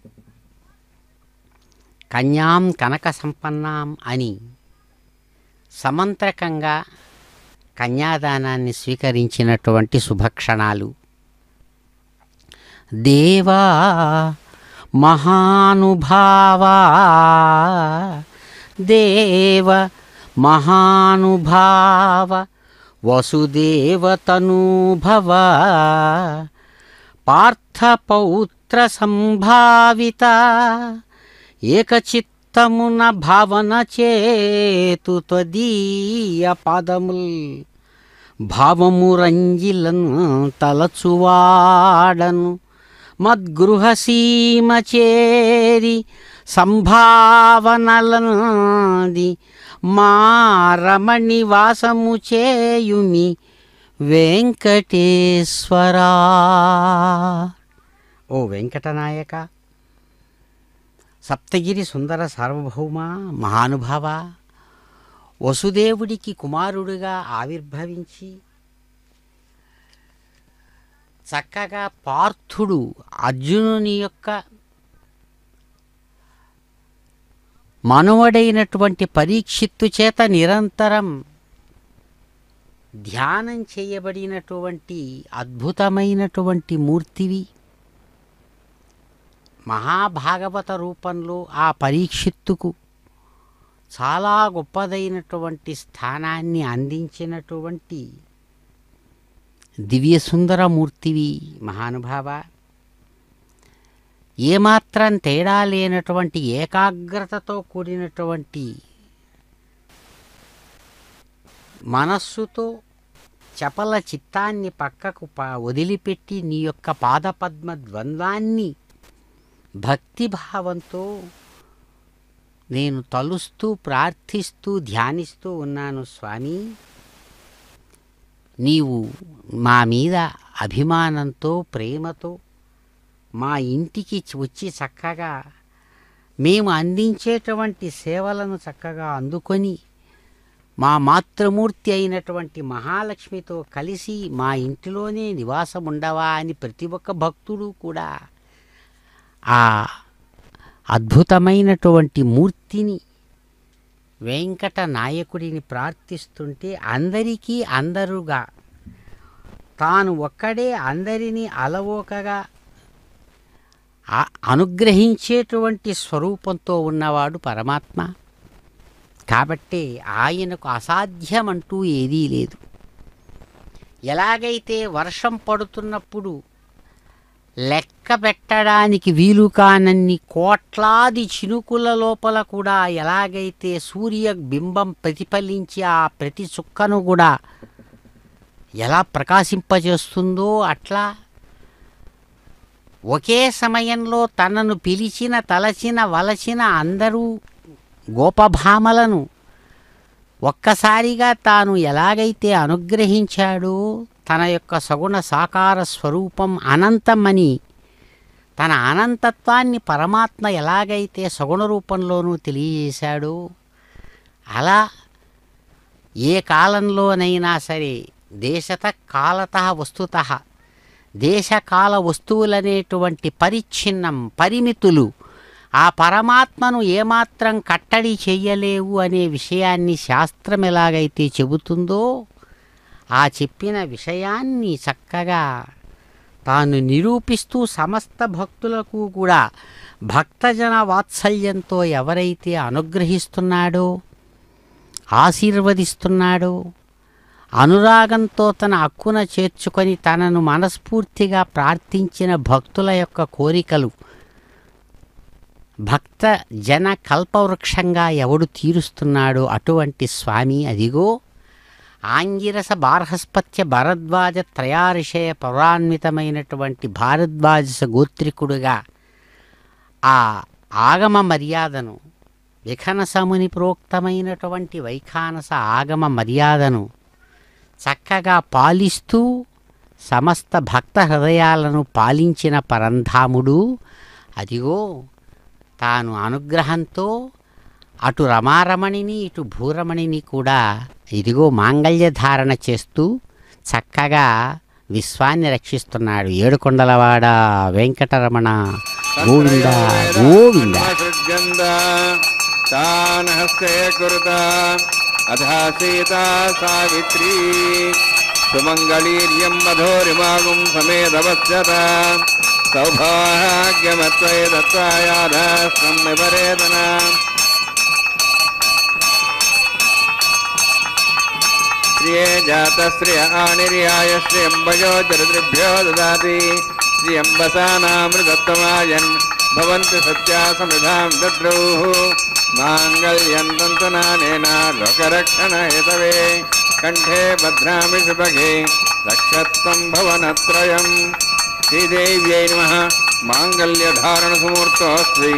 [SPEAKER 2] కన్యాం కనక సంపన్నాం అని సమంత్రకంగా కన్యాదానాన్ని స్వీకరించినటువంటి శుభక్షణాలు. దేవా మహానుభావా దేవ మహానుభావ వసుదేవతనూభవ పార్థపౌత్ర సంభావిత ఏకచిత్తమున భావన చేతు త్వదీయ పాదముల్ భావమురంజిలను తలచువాడను మద్గృహసీమ చేరి సంభావనలది మా రమణి వాసము చేయుమి వెంకటేశ్వరా. ఓ వెంకటనాయక, సప్తగిరి సుందర సార్వభౌమ మహానుభావ, వసుదేవుడికి కుమారుడిగా ఆవిర్భవించి చక్కగా పార్థుడు అర్జునుని యొక్క మనవడైనటువంటి పరీక్షిత్తు చేత నిరంతరం ధ్యానం చేయబడినటువంటి అద్భుతమైనటువంటి మూర్తివి. మహాభాగవత రూపంలో ఆ పరీక్షిత్తుకు చాలా గొప్పదైనటువంటి స్థానాన్ని అందించినటువంటి దివ్యసుందరమూర్తివి మహానుభావ. ఏమాత్రం తేడా లేనటువంటి ఏకాగ్రతతో కూడినటువంటి మనస్సుతో చపల చిత్తాన్ని పక్కకు వదిలిపెట్టి నీ యొక్క పాదపద్మ ద్వంద్వాన్ని భక్తిభావంతో నేను తలుస్తూ ప్రార్థిస్తూ ధ్యానిస్తూ ఉన్నాను. స్వామి, నీవు మా మీద అభిమానంతో ప్రేమతో మా ఇంటికి వచ్చి చక్కగా మేము అందించేటువంటి సేవలను చక్కగా అందుకొని మా మాతృమూర్తి అయినటువంటి మహాలక్ష్మితో కలిసి మా ఇంటిలోనే నివాసం ఉండవా అని ప్రతి ఒక్క భక్తుడు కూడా ఆ అద్భుతమైనటువంటి మూర్తిని వెంకట నాయకుడిని ప్రార్థిస్తుంటే అందరికీ అందరుగా తాను ఒక్కడే అందరినీ అలవోకగా అనుగ్రహించేటువంటి స్వరూపంతో ఉన్నవాడు పరమాత్మ. కాబట్టి ఆయనకు అసాధ్యమంటూ ఏదీ లేదు. ఎలాగైతే వర్షం పడుతున్నప్పుడు లెక్క పెట్టడానికి వీలు కానన్ని కోట్లాది చినుకుల లోపల కూడా ఎలాగైతే సూర్య బింబం ప్రతిఫలించి ఆ ప్రతి చుక్కను కూడా ఎలా ప్రకాశింపజేస్తుందో అట్లా ఒకే సమయంలో తనను పిలిచిన తలచిన వలచిన అందరూ గోపభామలను ఒక్కసారిగా తాను ఎలాగైతే అనుగ్రహించాడో తన యొక్క సగుణ సాకార స్వరూపం అనంతమని తన అనంతత్వాన్ని పరమాత్మ ఎలాగైతే సగుణ రూపంలోనూ తెలియజేశాడో అలా ఏ కాలంలోనైనా సరే దేశత కాలత వస్తుత దేశకాల వస్తువులనేటువంటి పరిచ్ఛిన్నం పరిమితులు ఆ పరమాత్మను ఏమాత్రం కట్టడి చెయ్యలేవు అనే విషయాన్ని శాస్త్రం ఎలాగైతే చెబుతుందో ఆ చెప్పిన విషయాన్ని చక్కగా తాను నిరూపిస్తూ సమస్త భక్తులకు కూడా భక్తజన వాత్సల్యంతో ఎవరైతే అనుగ్రహిస్తున్నాడో ఆశీర్వదిస్తున్నాడో అనురాగంతో తన హక్కున చేర్చుకొని తనను మనస్ఫూర్తిగా ప్రార్థించిన భక్తుల యొక్క కోరికలు భక్త జన కల్పవృక్షంగా ఎవడు తీరుస్తున్నాడో అటువంటి స్వామి అదిగో ఆంగిరస బార్హస్పత్య భరద్వాజ త్రయారిషయ పౌరాన్వితమైనటువంటి భారద్వాజ గోత్రికుడుగా ఆ ఆగమ మర్యాదను విఖనసముని ప్రోక్తమైనటువంటి వైఖానస ఆగమ మర్యాదను చక్కగా పాలిస్తూ సమస్త భక్త హృదయాలను పాలించిన పరంధాముడు అదిగో తాను అనుగ్రహంతో అటు రమారమణిని ఇటు భూరమణిని కూడా ఇదిగో మాంగళ్య ధారణ చేస్తూ చక్కగా విశ్వాన్ని రక్షిస్తున్నాడు. ఏడుకొండలవాడ వెంకటరమణ గోవింద గోవింద.
[SPEAKER 1] అధా సీతా సావిత్రీ సుమంగళీర్యం మధోరిమాగుం సమేదవస్యత సౌభాగ్యమత్వై దత్తాయాధస్తం విపరేతన శ్రియే జాతశ్రియ ఆనిర్యాయ శ్రియంబయో దరిద్రిభ్యో దదాతి శ్రియంబసానామృతత్వమాయన్ భవంతి సత్యా సమృద్ధాం దద్రౌః మాంగళ్యం తంతునానేన లోకరక్షణ హేతవే కంఠే భద్రామి సుభగే రక్షత్వం భవనత్రయం. శ్రీదేవ్యై నమః. మాంగళ్యధారణ సుముహూర్తోస్తి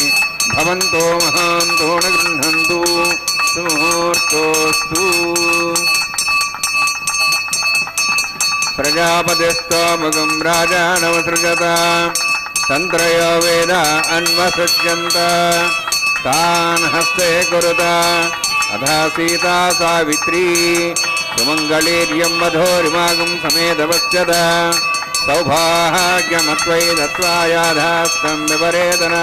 [SPEAKER 1] భవంతో మహాంతో న గృహంతు సుముహూర్తోస్తు. ప్రజాపతిస్తోముఖం రాజానవసృజత తంత్రయో వేద అన్వసృజ్యంత తాన్ హస్తే కురుత అధా సీతా సావిత్రీ సుమంగళీర్యం మధోరిమాగం సమేదవస్యత సౌభాగ్యమత్వై దత్వాయాధాస్తం విపరేతన.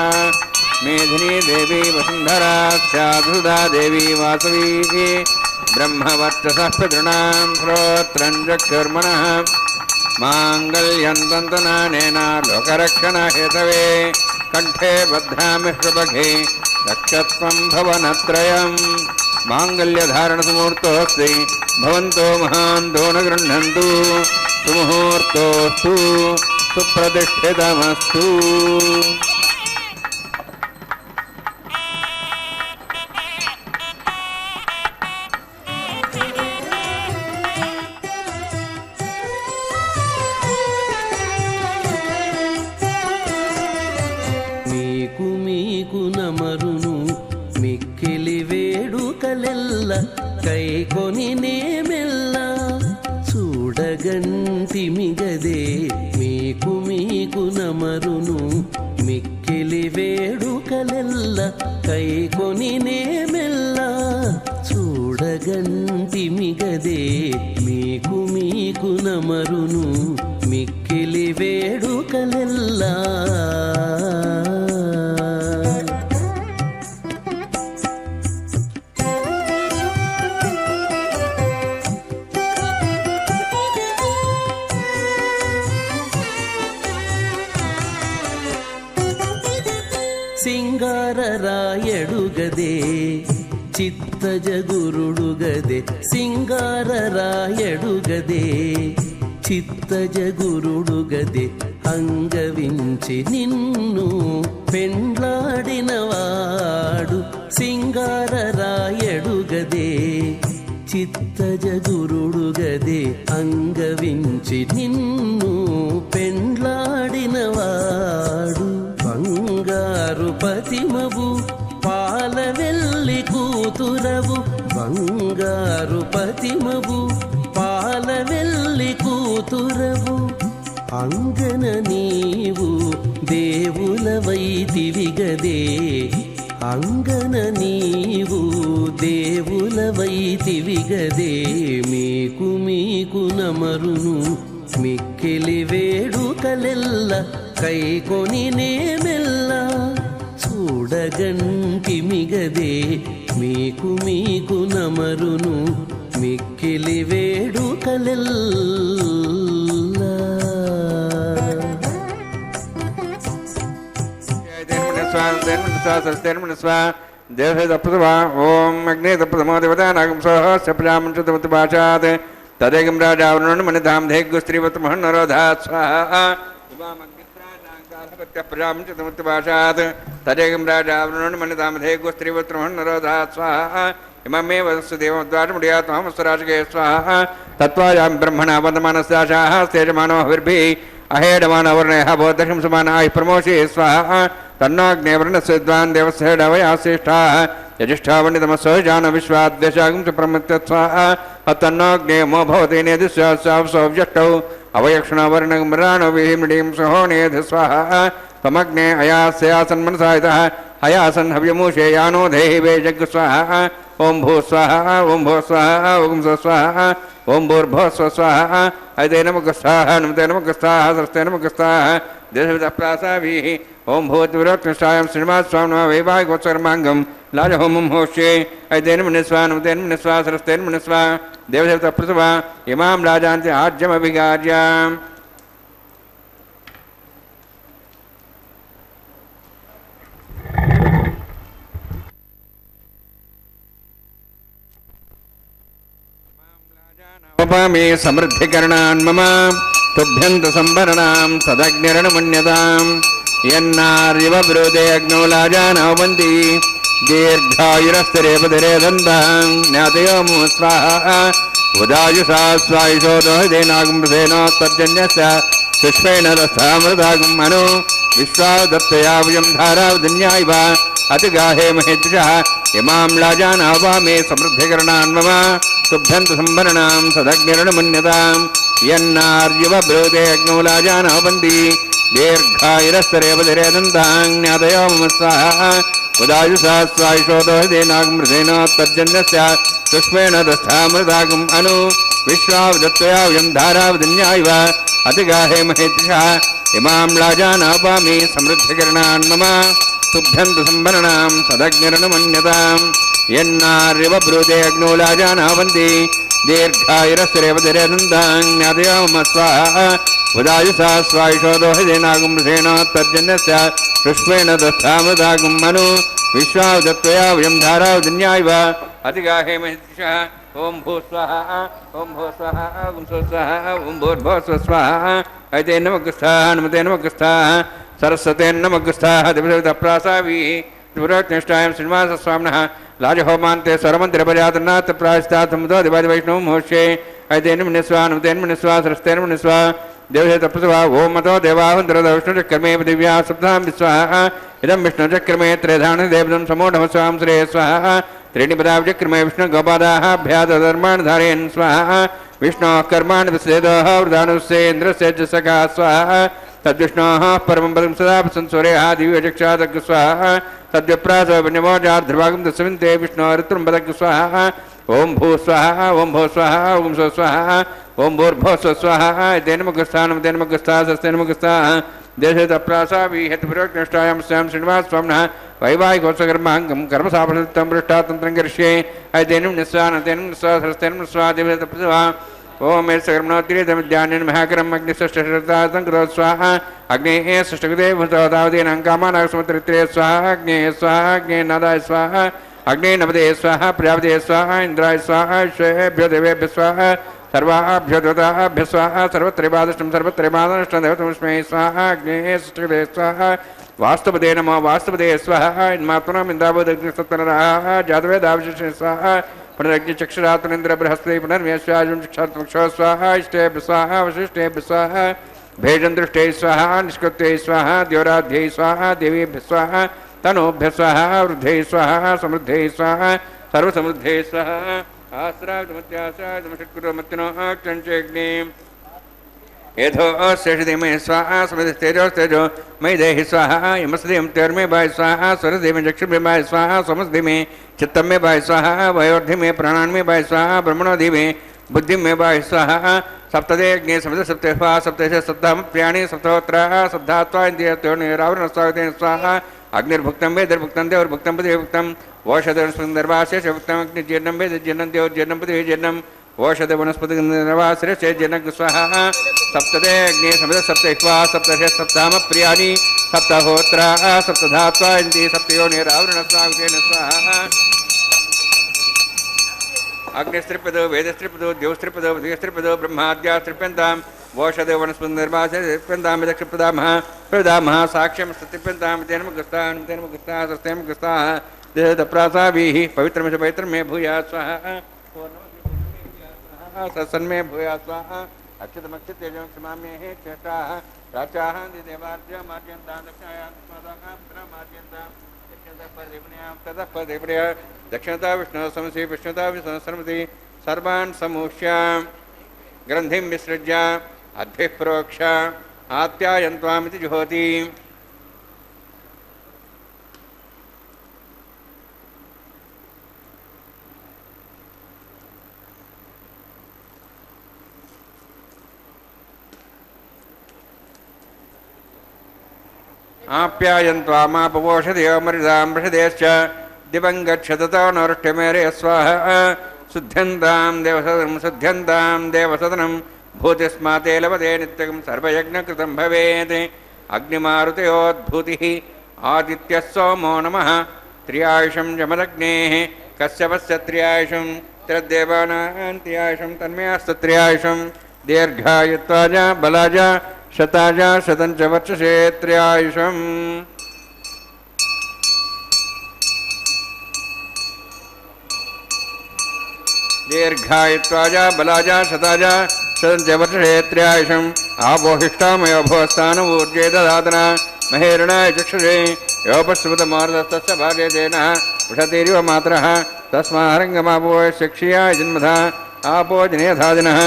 [SPEAKER 1] మేధినీ దేవీ వసుంధరా స్యాత్సుధా దేవీ వాసవీ బ్రహ్మవర్చసః పితॄణాం శ్రోత్రం చక్షుర్మనః మాంగళ్యం తంతునానేన లోకరక్షణ హేతవే కంఠే బధ్నామి సుభగే రక్షత్వం భవనత్రయం. మాంగళ్యధారణ సుముహూర్తోస్తి భవంతో మహాంతో న గృహంతు సుముహూర్తోస్తు సుప్రతిష్ఠితమస్తు.
[SPEAKER 3] మీకు నమరును మిక్కిలి వేడుకలెల్ల కైకొని నేమెల్ల చూడగంటి మిగదే. మీకు నమరును మిక్కిలి వేడుకలెల్ల కైకొని నేమెల్ల చూడగంటి మిగదే. మీకు నమరును మిక్కిలి వేడుకలెల్లా సింగారరాయడుగదే చిత్తజగురుడుగదే సింగారరాయడుగదే చిత్తజగురుడుగదే అంగవించి నిన్ను పెండ్లాడినవాడు సింగారరాయడుగదే చిత్తజగురుడుగదే అంగవించి నిన్ను పెండ్లాడినవాడు బంగారు పతిమవు పాలవెల్లి కూతురవు బంగారు పతిమవు పాలవెల్లి కూతురవు అంగన నీవు దేవులవైతివిగదే అంగన నీవు దేవులవైతివిగదే మీకు మీకు నమరును మిక్కిలి వేడుకలెల్ల కైకొని నేమెల్ల చూడగంటి మిగదే మీకు మీకు నమరును మిక్కిలి వేడుకలెల్ల
[SPEAKER 1] ఓం అగ్నే తప్రథమో దేవతానాగం సహస్ర ప్రజామంత్రతమతి భాషాత్ తదేకం రాజావరుణ్ మణిధాం ధేగ్గు స్త్రీవత్ మహన్నరోధాత్ స్వాహా ప్రజామంత్రతమతి భాషాత్ తదేకం రాజావరుణ్ మణిధాం ధేగ్గు స్త్రీవత్ మహన్నరోధాత్ స్వాహా ఇమమే వదస్సు దేవద్వాటముడియాత్మహంసరాజకే స్వాహా తత్వాయాం బ్రహ్మణ వందమానస్యాశాః తేజమానో హవిర్భిః అహేడమానవర్ణయः బోధకం సమానాయ ప్రమోషే స్వాహా తన్నోగ్నేవర్ణస్య విద్వాన్ దేవస్యేడవయాశ్రేష్ఠాः యజిష్ఠావణితమస్సో జాన విశ్వాద్వేషాగం చ ప్రమత్యత్స్వాహా తన్నోగ్నేమో భవతి నేదిస్యాసౌవ్యష్టౌ అవయక్షణవర్ణగమరాణో విహిమృడీం సహో నేధి స్వాహా తమగ్నే అయాస్యాసన్మనసాయితः హయాసన్ హవ్యమూషే యానో దేహి వేజగ్ స్వాహా ఓం భూ స్వాహా ఓం భూ స్వాహా ఓం స్వాహా ఓం భూర్భో స్వాహా ఐతే నమః స్వాహా నమతే నమః స్వాహా సరస్తే నమః స్వాహా దేశవిదప్రాసాభిః ఓం భూతివిరోత్కృష్టాయం శ్రీనివాసస్వామినమః వైవాహికోత్సర్మాంగం లాజహోమం హోష్యే ఐతే నమః స్వాహా నమతే నమః స్వాహా సరస్తే నమః స్వాహా దేవదేవత ప్రసవా ఇమాం రాజాంతి ఆజ్యమభిగార్యాం ఉపమే సమృద్ధికరణాన్ మమ తుభ్యంత సంవరణాం తదగ్నిరణమన్యతాం యన్నార్యవ విరోధే అగ్నో లాజానవంతి దీర్ఘాయురస్తరేపదరే దంతాం జ్ఞాతయోము స్వాహా ఉదాయుషా స్వాయుషోదోదేనాగం ప్రసేనోత్తర్జన్యస్య పుష్పేణ రసామృతాగం అను విశ్వాదత్తయావయం ధారావధన్యాయివ అతిగాహే మహేద్విషः ఇమాం లాజానావామే సమృద్ధికరణాన్ మమ తుభ్యంత సంవరణాం సదగ్నిరణమన్యతాం యన్నార్యవ బ్రోదే అగ్నో లాజానవంతి దీర్ఘాయురస్తరేపదరే దంతాం జ్ఞాతయోము స్వాహా ఉదాయుషా స్వాయుషోదోదేనాగం ప్రసేనోత్తర్జన్యస్య పుష్పేణ రసామృతాగం అను విశ్వావదత్తయావయం ధారావధన్యాయివ అతిగాహే మహేద్విషः ఇమాం లాజానావామే సమృద్ధికరణాన్ మమ తుభ్యంత సంవరణాం సదగ్నిరణమన్యతాం యన్నార్యవ బ్రూదే అగ్నో లాజానవంతి దీర్ఘాయురస్తరేపదరే దంతాం జ్ఞాతయోమ స్వాహా ఉదాయుషా స్వాయుషోదోదేనాగం ప్రసేనోత్తర్జన్యస్య పుష్పేణ దస్తామృతాగం అను విశ్వావదత్తయావయం ధారావధన్యాయివ అతిగాహే మహేద్విషः ఓం భూ స్వాహా ఓం భూ స్వాహా ఓం స్వాహా ఓం భూర్భో స్వాహా ఐతే నమః స్వాహా నమతే నమః స్వాహా సరస్వతే నమః స్వాహా దివసవిదప్రాసాభిః త్రిపురోత్కృష్టాయం శ్రీనివాసస్వామినः లాజహోమాంతే స్వరమంత్రపర్యాతనాత్ ప్రాయశ్చాత్ సముదోదివాదివైష్ణవం మోష్యే ఐతే నమః స్వాహా నమతే నమః స్వాహా సరస్వతే నమః స్వాహా దేవసేతప్రసవా ఓం మతో దేవాహుందరద విష్ణుచక్రమే దివ్యా సప్తాం స్వాహా ఇదం విష్ణుచక్రమే త్రేధాని దేవదం సమూఢమ స్వాం శ్రే స్వాహా त्रीणि पदाब्जक्रमे विष्णु गोपादाः अभ्यादधर्मान् धारयन् स्वाहा विष्णोः कर्माणि विसेदोः वृदानुस्येन्द्रस्य च सखा स्वाहा तद्विष्णोः परमं पदं सदा संस्वरेः दिव्यचक्षादग् स्वाहा तद्विप्रासवन्यमोजार्ध्रभागं दस्मिन्ते विष्णोरित्रं पदग् स्वाहा ओं भू स्वाहा ओं भो स्वाहा ओं सो स्वाहा ओं भूर्भो स्वाहा तेन मुखस्थानं तेन मुखस्थास्तेन मुखस्थाः देशेतप्रासाभिहतपुरोक्तिष्ठायां स्यां श्रीनिवासस्वामिनः वैवाहिकोत्सकर्माङ्गं कर्मसाफलतं पृष्ठातन्त्रं करिष्ये ऐतेनं निस्वानतेनं निस्वासरस्तेनं निस्वादेवतप्रसवा ओम सकर्मणोत्तीर्धमिद्यान्यन महाकरम अग्निष्ठश्रद्धा स्वाहा अग्नि सृष्टकृते भूतवतावदीनां कामानां समुद्रत्रे स्वाहा अग्ने नादाय स्वाहा अग्ने नवदे स्वाहा प्रजापते स्वाहा इंद्राय स्वाहा श्वेभ्यो देवेभ्य स्वाहा सर्वाभ्यो देवताभ्य स्वाहा सर्वत्रैवादष्टं देवतमस्मै स्वाहा अग्ने सृष्टकृते स्वाहा वास्तुपदे नमो वास्तुपदे स्वाहा इन्मात्मनम् इन्द्रावोदग्निसत्तनराः जातवेदावशिष्टे स्वाहा पुनरग्निचक्षुरात्मनेन्द्र बृहस्पति पुनर्व्यस्वाजुक्षात्मक्षो स्वाहा इष्टेभ्य स्वाहा वशिष्ठेभ्य स्वाहा भेजन्दृष्टे स्वाहा निष्कृत्यै स्वाहा द्योराध्यै स्वाहा देवीभ्य स्वाहा तनोभ्य स्वाहा वृद्धै स्वाहा समृद्धै स्वाहा सर्वसमृद्धै स्वाहा आस्राजमत्यासाजमषट्कुरमत्तिनो चञ्चेग्निम् एधो शेषदेमे स्वाहा समितेजोस्तेजो मयि देहि स्वाहा यमस्देम तेर्मे बाय स्वाहा स्वरदेमे चक्षुर्मे बाय स्वाहा समस्देमे चित्तम में बाय स्वाहा वयोर्धि में प्राणान में बाय स्वाहा ब्रह्मणोधि में बुद्धि में बाय स्वाहा सप्तदे अग्नि सप्त सप्तेष्वा सप्तेश सप्ताह प्रियाणि सप्तहोत्रा सप्तात्वा इंद्रियरावरण स्वागतेन स्वाहा अग्निर्भुक्तं वेदर्भुक्तं देवर्भुक्तं पतिर्भुक्तं वोषधर्वाशेषभुक्तं अग्निजीर्णं वेदजीर्णं देवजीर्णं पतिर्जीर्णं ओषध वनस्पति निर्वाश्रय जनक स्वाहा सप्तदे अग्नि सप्त सप्तेष्वा सप्तश सप्ताम प्रियाणि सप्तहोत्रा सप्तधात्वा इंद्रिय सप्तयोनिरावरण स्वागतेन स्वाहा अग्निस्त्रिपदो वेदस्त्रिपदो देवस्त्रिपदो विद्यस्त्रिपदो ब्रह्माद्यास्त्रिप्यन्तां वोषध वनस्पति निर्वाश्रयन्तां प्रदामः साक्ष्यं स्त्रिप्यन्तां तेन मुखस्ताः सस्तेन मुखस्ताः देहदप्रासाभिः पवित्रमेष पवित्रमे भूयात् स्वाहा सत्सन्मे भूया स्वाहा अक्षतमक्षतेजं क्षमाम्येः चेष्टाः प्राचाः देवार्ज्यमार्जन्तां दक्षिणायां ततः पदेवनयां दक्षिणता विष्णुः समसि विष्णुता विष्णुः सर्वति सर्वान् समूह्य ग्रन्थिं विसृज्य अद्भिः प्रोक्ष आप्यायन्त्वामिति जुहोति आप्यायन्त्वामापवोषधयो मृदां वृषदेश्च दिवं गच्छततो नौष्टिमेरे स्वाहा शुद्ध्यन्तां देवसदनं भूतिस्माते लभते नित्यं सर्वयज्ञकृतं भवेत् अग्निमारुतयोद्भूतिः आदित्यः सोमो नमः त्र्यायुषं जमदग्नेः कश्यपस्य त्र्यायुषं त्रिदेवानां त्र्यायुषं तन्मयास्तत्र्यायुषं दीर्घायुत्वाज बलाज शताजा शतंच वर्षसे त्र्यायुषम् दीर्घायुत्वाजा बलाजा शताजा शतंच वर्षसे त्र्यायुषम् आपोहिष्ठामयो भोस्तानूर्जे ददातना महेरणाय चक्षुषे योपस्मृतमार्दस्तस्य भागे तेनः उषतीरिव मातरः तस्माहरङ्गमापो शिक्षियाय जन्मधा आपो जनेधादिनः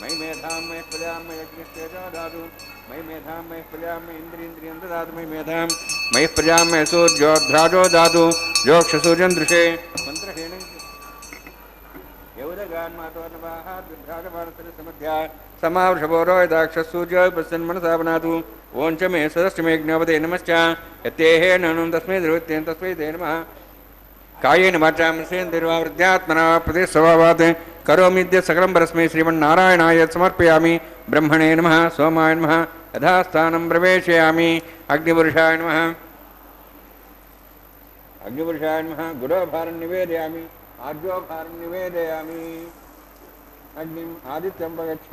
[SPEAKER 1] मयि मेधां मयि प्रजां मयि अग्निस्तेजो दातु मयि मेधां मयि प्रजां मयि इन्द्रियं ददातु मयि मेधां मयि प्रजां मयि सूर्योध्राजो दातु जोक्षसूर्यं दृशे मन्त्रहीनं यौदगान् मातोर्नवाः दुर्घाटवानसमध्या समावृषभोरो यदाक्षसूर्यो प्रसन्मनसा बनातु ओं च मे सदस्य मे ज्ञापते नमश्च यत्तेः ननुं तस्मै द्रवत्येन तस्मै ते नमः कायेन वाचां सेन्द्रिर्वावृद्ध्यात्मना प्रतिस्वभावात् करोमीद्य सकलं परस्मै श्रीमन्नारायणाय समर्पयामि ब्रह्मणे नमः सोमाय नमः यथास्थानं प्रवेशयामि अग्निपुरुषाय नमः गुरोभारं निवेदयामि आर्योभारं निवेदयामि अग्निम् आदित्यं प्रगच्छ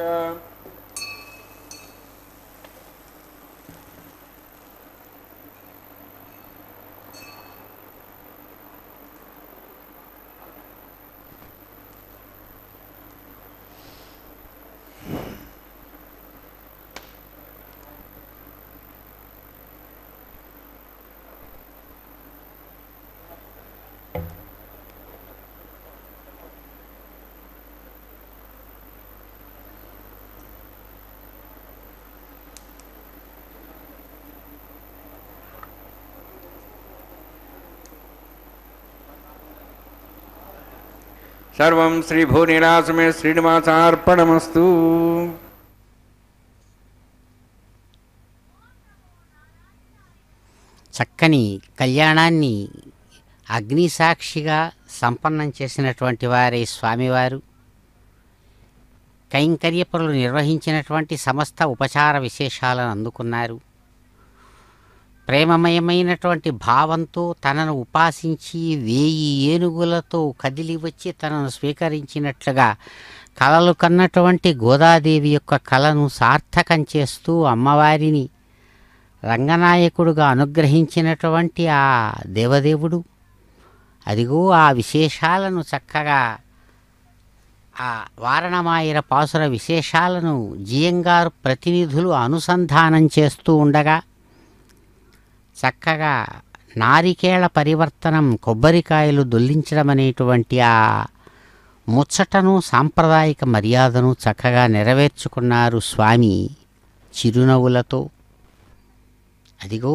[SPEAKER 1] सर्वं श्रीभूनिलासमे श्रीनिवासार्पणमस्तु।
[SPEAKER 2] చక్కని కళ్యాణాన్ని అగ్నిసాక్షిగా సంపన్నం చేసినటువంటి వారే స్వామివారు. కైంకర్య పనులు నిర్వహించినటువంటి సమస్త ఉపచార విశేషాలను అందుకున్నారు. ప్రేమమయమైనటువంటి భావంతో తనను ఉపాసించి 1000 ఏనుగులతో కదిలి వచ్చి తనను స్వీకరించినట్లుగా కలలు కన్నటువంటి గోదాదేవి యొక్క కలను సార్థకం చేస్తూ అమ్మవారిని రంగనాయకుడుగా అనుగ్రహించినటువంటి ఆ దేవదేవుడు అదిగో ఆ విశేషాలను చక్కగా ఆ వారణమాయిర పాసుర విశేషాలను జియంగారు ప్రతినిధులు అనుసంధానం చేస్తూ ఉండగా చక్కగా నారికేళ పరివర్తనం, కొబ్బరికాయలు దొల్లించడం అనేటువంటి ఆ ముచ్చటను సాంప్రదాయిక మర్యాదను చక్కగా నెరవేర్చుకున్నారు స్వామి చిరునవ్వులతో. అదిగో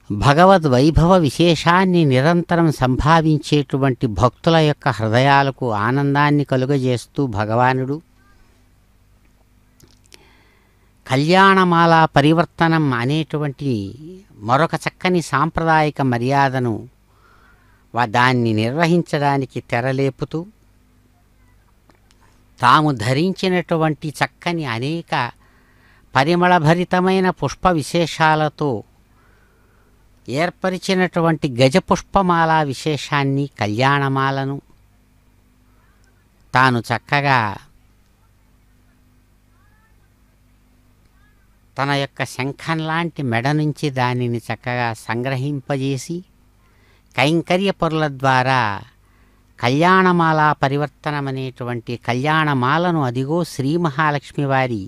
[SPEAKER 2] భగవద్వైభవ విశేషాన్ని నిరంతరం సంభావించేటువంటి భక్తుల యొక్క హృదయాలకు ఆనందాన్ని కలుగజేస్తూ భగవానుడు కళ్యాణమాల పరివర్తనం అనేటువంటి మరొక చక్కని సాంప్రదాయిక మర్యాదను దాన్ని నిర్వహించడానికి తెరలేపుతూ తాము ధరించినటువంటి చక్కని అనేక పరిమళభరితమైన పుష్ప విశేషాలతో ఏర్పరిచినటువంటి గజపుష్పమాల విశేషాన్ని, కళ్యాణమాలను తాను చక్కగా తన యొక్క శంఖం లాంటి మెడ నుంచి దానిని చక్కగా సంగ్రహింపజేసి కైంకర్య పరుల ద్వారా కళ్యాణమాల పరివర్తనమనేటువంటి కళ్యాణమాలను అదిగో శ్రీ మహాలక్ష్మి వారి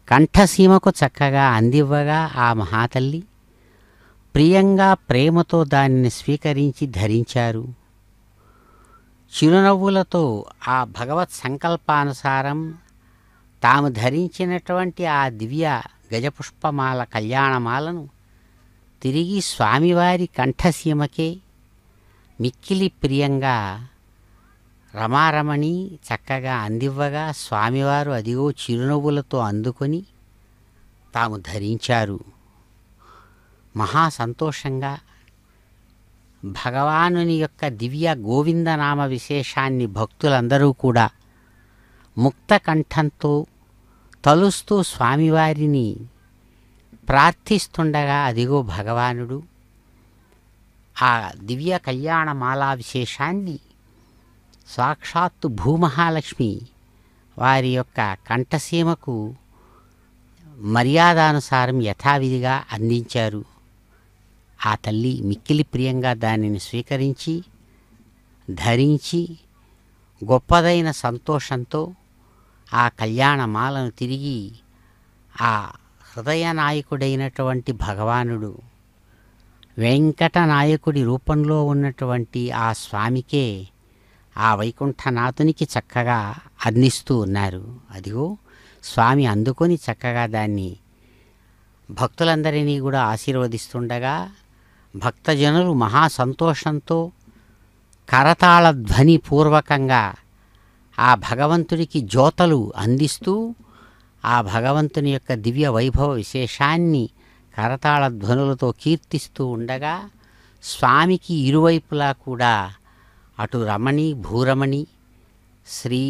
[SPEAKER 2] కంఠసీమకు చక్కగా అందివ్వగా ఆ మహాతల్లి ప్రియంగా ప్రేమతో దానిని స్వీకరించి ధరించారు. చిరునవ్వులతో ఆ భగవత్ సంకల్పానుసారం తాము ధరించినటువంటి ఆ దివ్య గజపుష్పమాల కళ్యాణమాలను తిరిగి స్వామివారి కంఠసీమకే మిక్కిలి ప్రియంగా రమారమణి చక్కగా అందివ్వగా స్వామివారు అదిగో చిరునవ్వులతో అందుకొని తాము ధరించారు. మహా సంతోషంగా భగవానుని యొక్క దివ్య గోవిందనామ విశేషాన్ని భక్తులందరూ కూడా ముక్త కంఠంతో తలుస్తూ స్వామివారిని ప్రార్థిస్తుండగా అదిగో భగవానుడు ఆ దివ్య కళ్యాణమాలా విశేషాన్ని సాక్షాత్తు భూమహాలక్ష్మి వారి యొక్క కంఠసీమకు మర్యాదానుసారం యథావిధిగా అందించారు. ఆ తల్లి మిక్కిలి ప్రియంగా దానిని స్వీకరించి ధరించి గొప్పదైన సంతోషంతో ఆ కళ్యాణమాలను తిరిగి ఆ హృదయ నాయకుడైనటువంటి భగవానుడు వెంకటనాయకుడి రూపంలో ఉన్నటువంటి ఆ స్వామికే ఆ వైకుంఠనాథునికి చక్కగా అందిస్తూ ఉన్నారు. అదిగో స్వామి అందుకొని చక్కగా దాన్ని భక్తులందరినీ కూడా ఆశీర్వదిస్తుండగా భక్తజనులు మహా సంతోషంతో కరతాళ ధ్వని పూర్వకంగా ఆ భగవంతుడికి జ్యోతలు అందిస్తూ ఆ భగవంతుని యొక్క దివ్య వైభవ విశేషాన్ని కరతాళ ధ్వనులతో కీర్తిస్తూ ఉండగా స్వామికి ఇరువైపులా కూడా అటు రమణి భూరమణి శ్రీ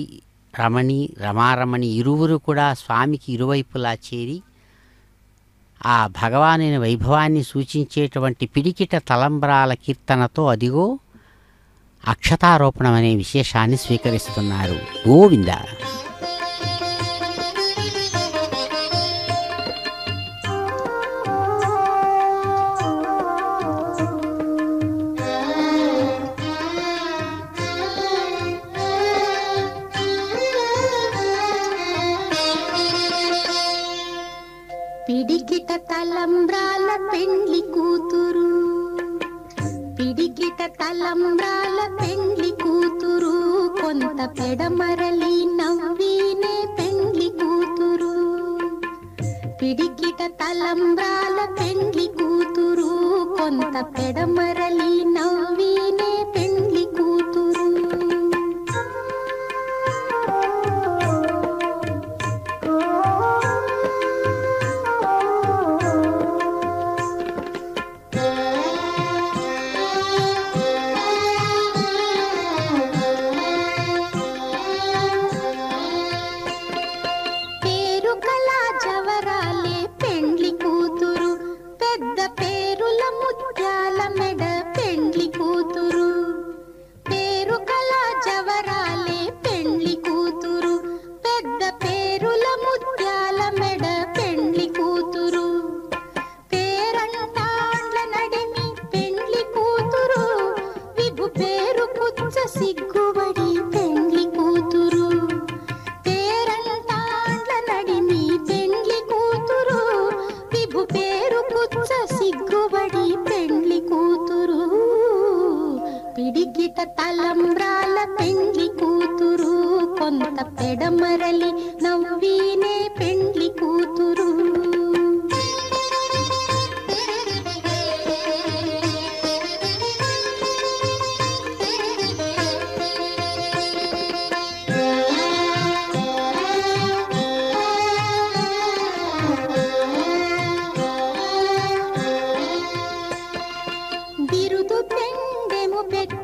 [SPEAKER 2] రమణి రమారమణి ఇరువురు కూడా స్వామికి ఇరువైపులా చేరి ఆ భగవానుని వైభవాన్ని సూచించేటువంటి పిడికిట తలంబ్రాల కీర్తనతో అదిగో అక్షతారోపణం అనే విశేషాన్ని స్వీకరిస్తున్నారు. గోవింద
[SPEAKER 4] పిడికిట తలంబ్రాల పెండ్లి కూతురు, పిడికిట తలంబ్రాల పెండ్లి కూతురు, కొంత పెడమరలి నవ్వినే పెండ్లి కూతురు. పిడికిట తలంబ్రాల పెండ్లి కూతురు, కొంత పెడమరలి నవ్వినే పెండ్లి కూతురు. పిడికిట తలంబ్రాల పెండ్లి కూతురు కొంత పెడమరలి నవ్వీనే పెండ్లి కూతురు. బిరుదు పెండెము పెట్టి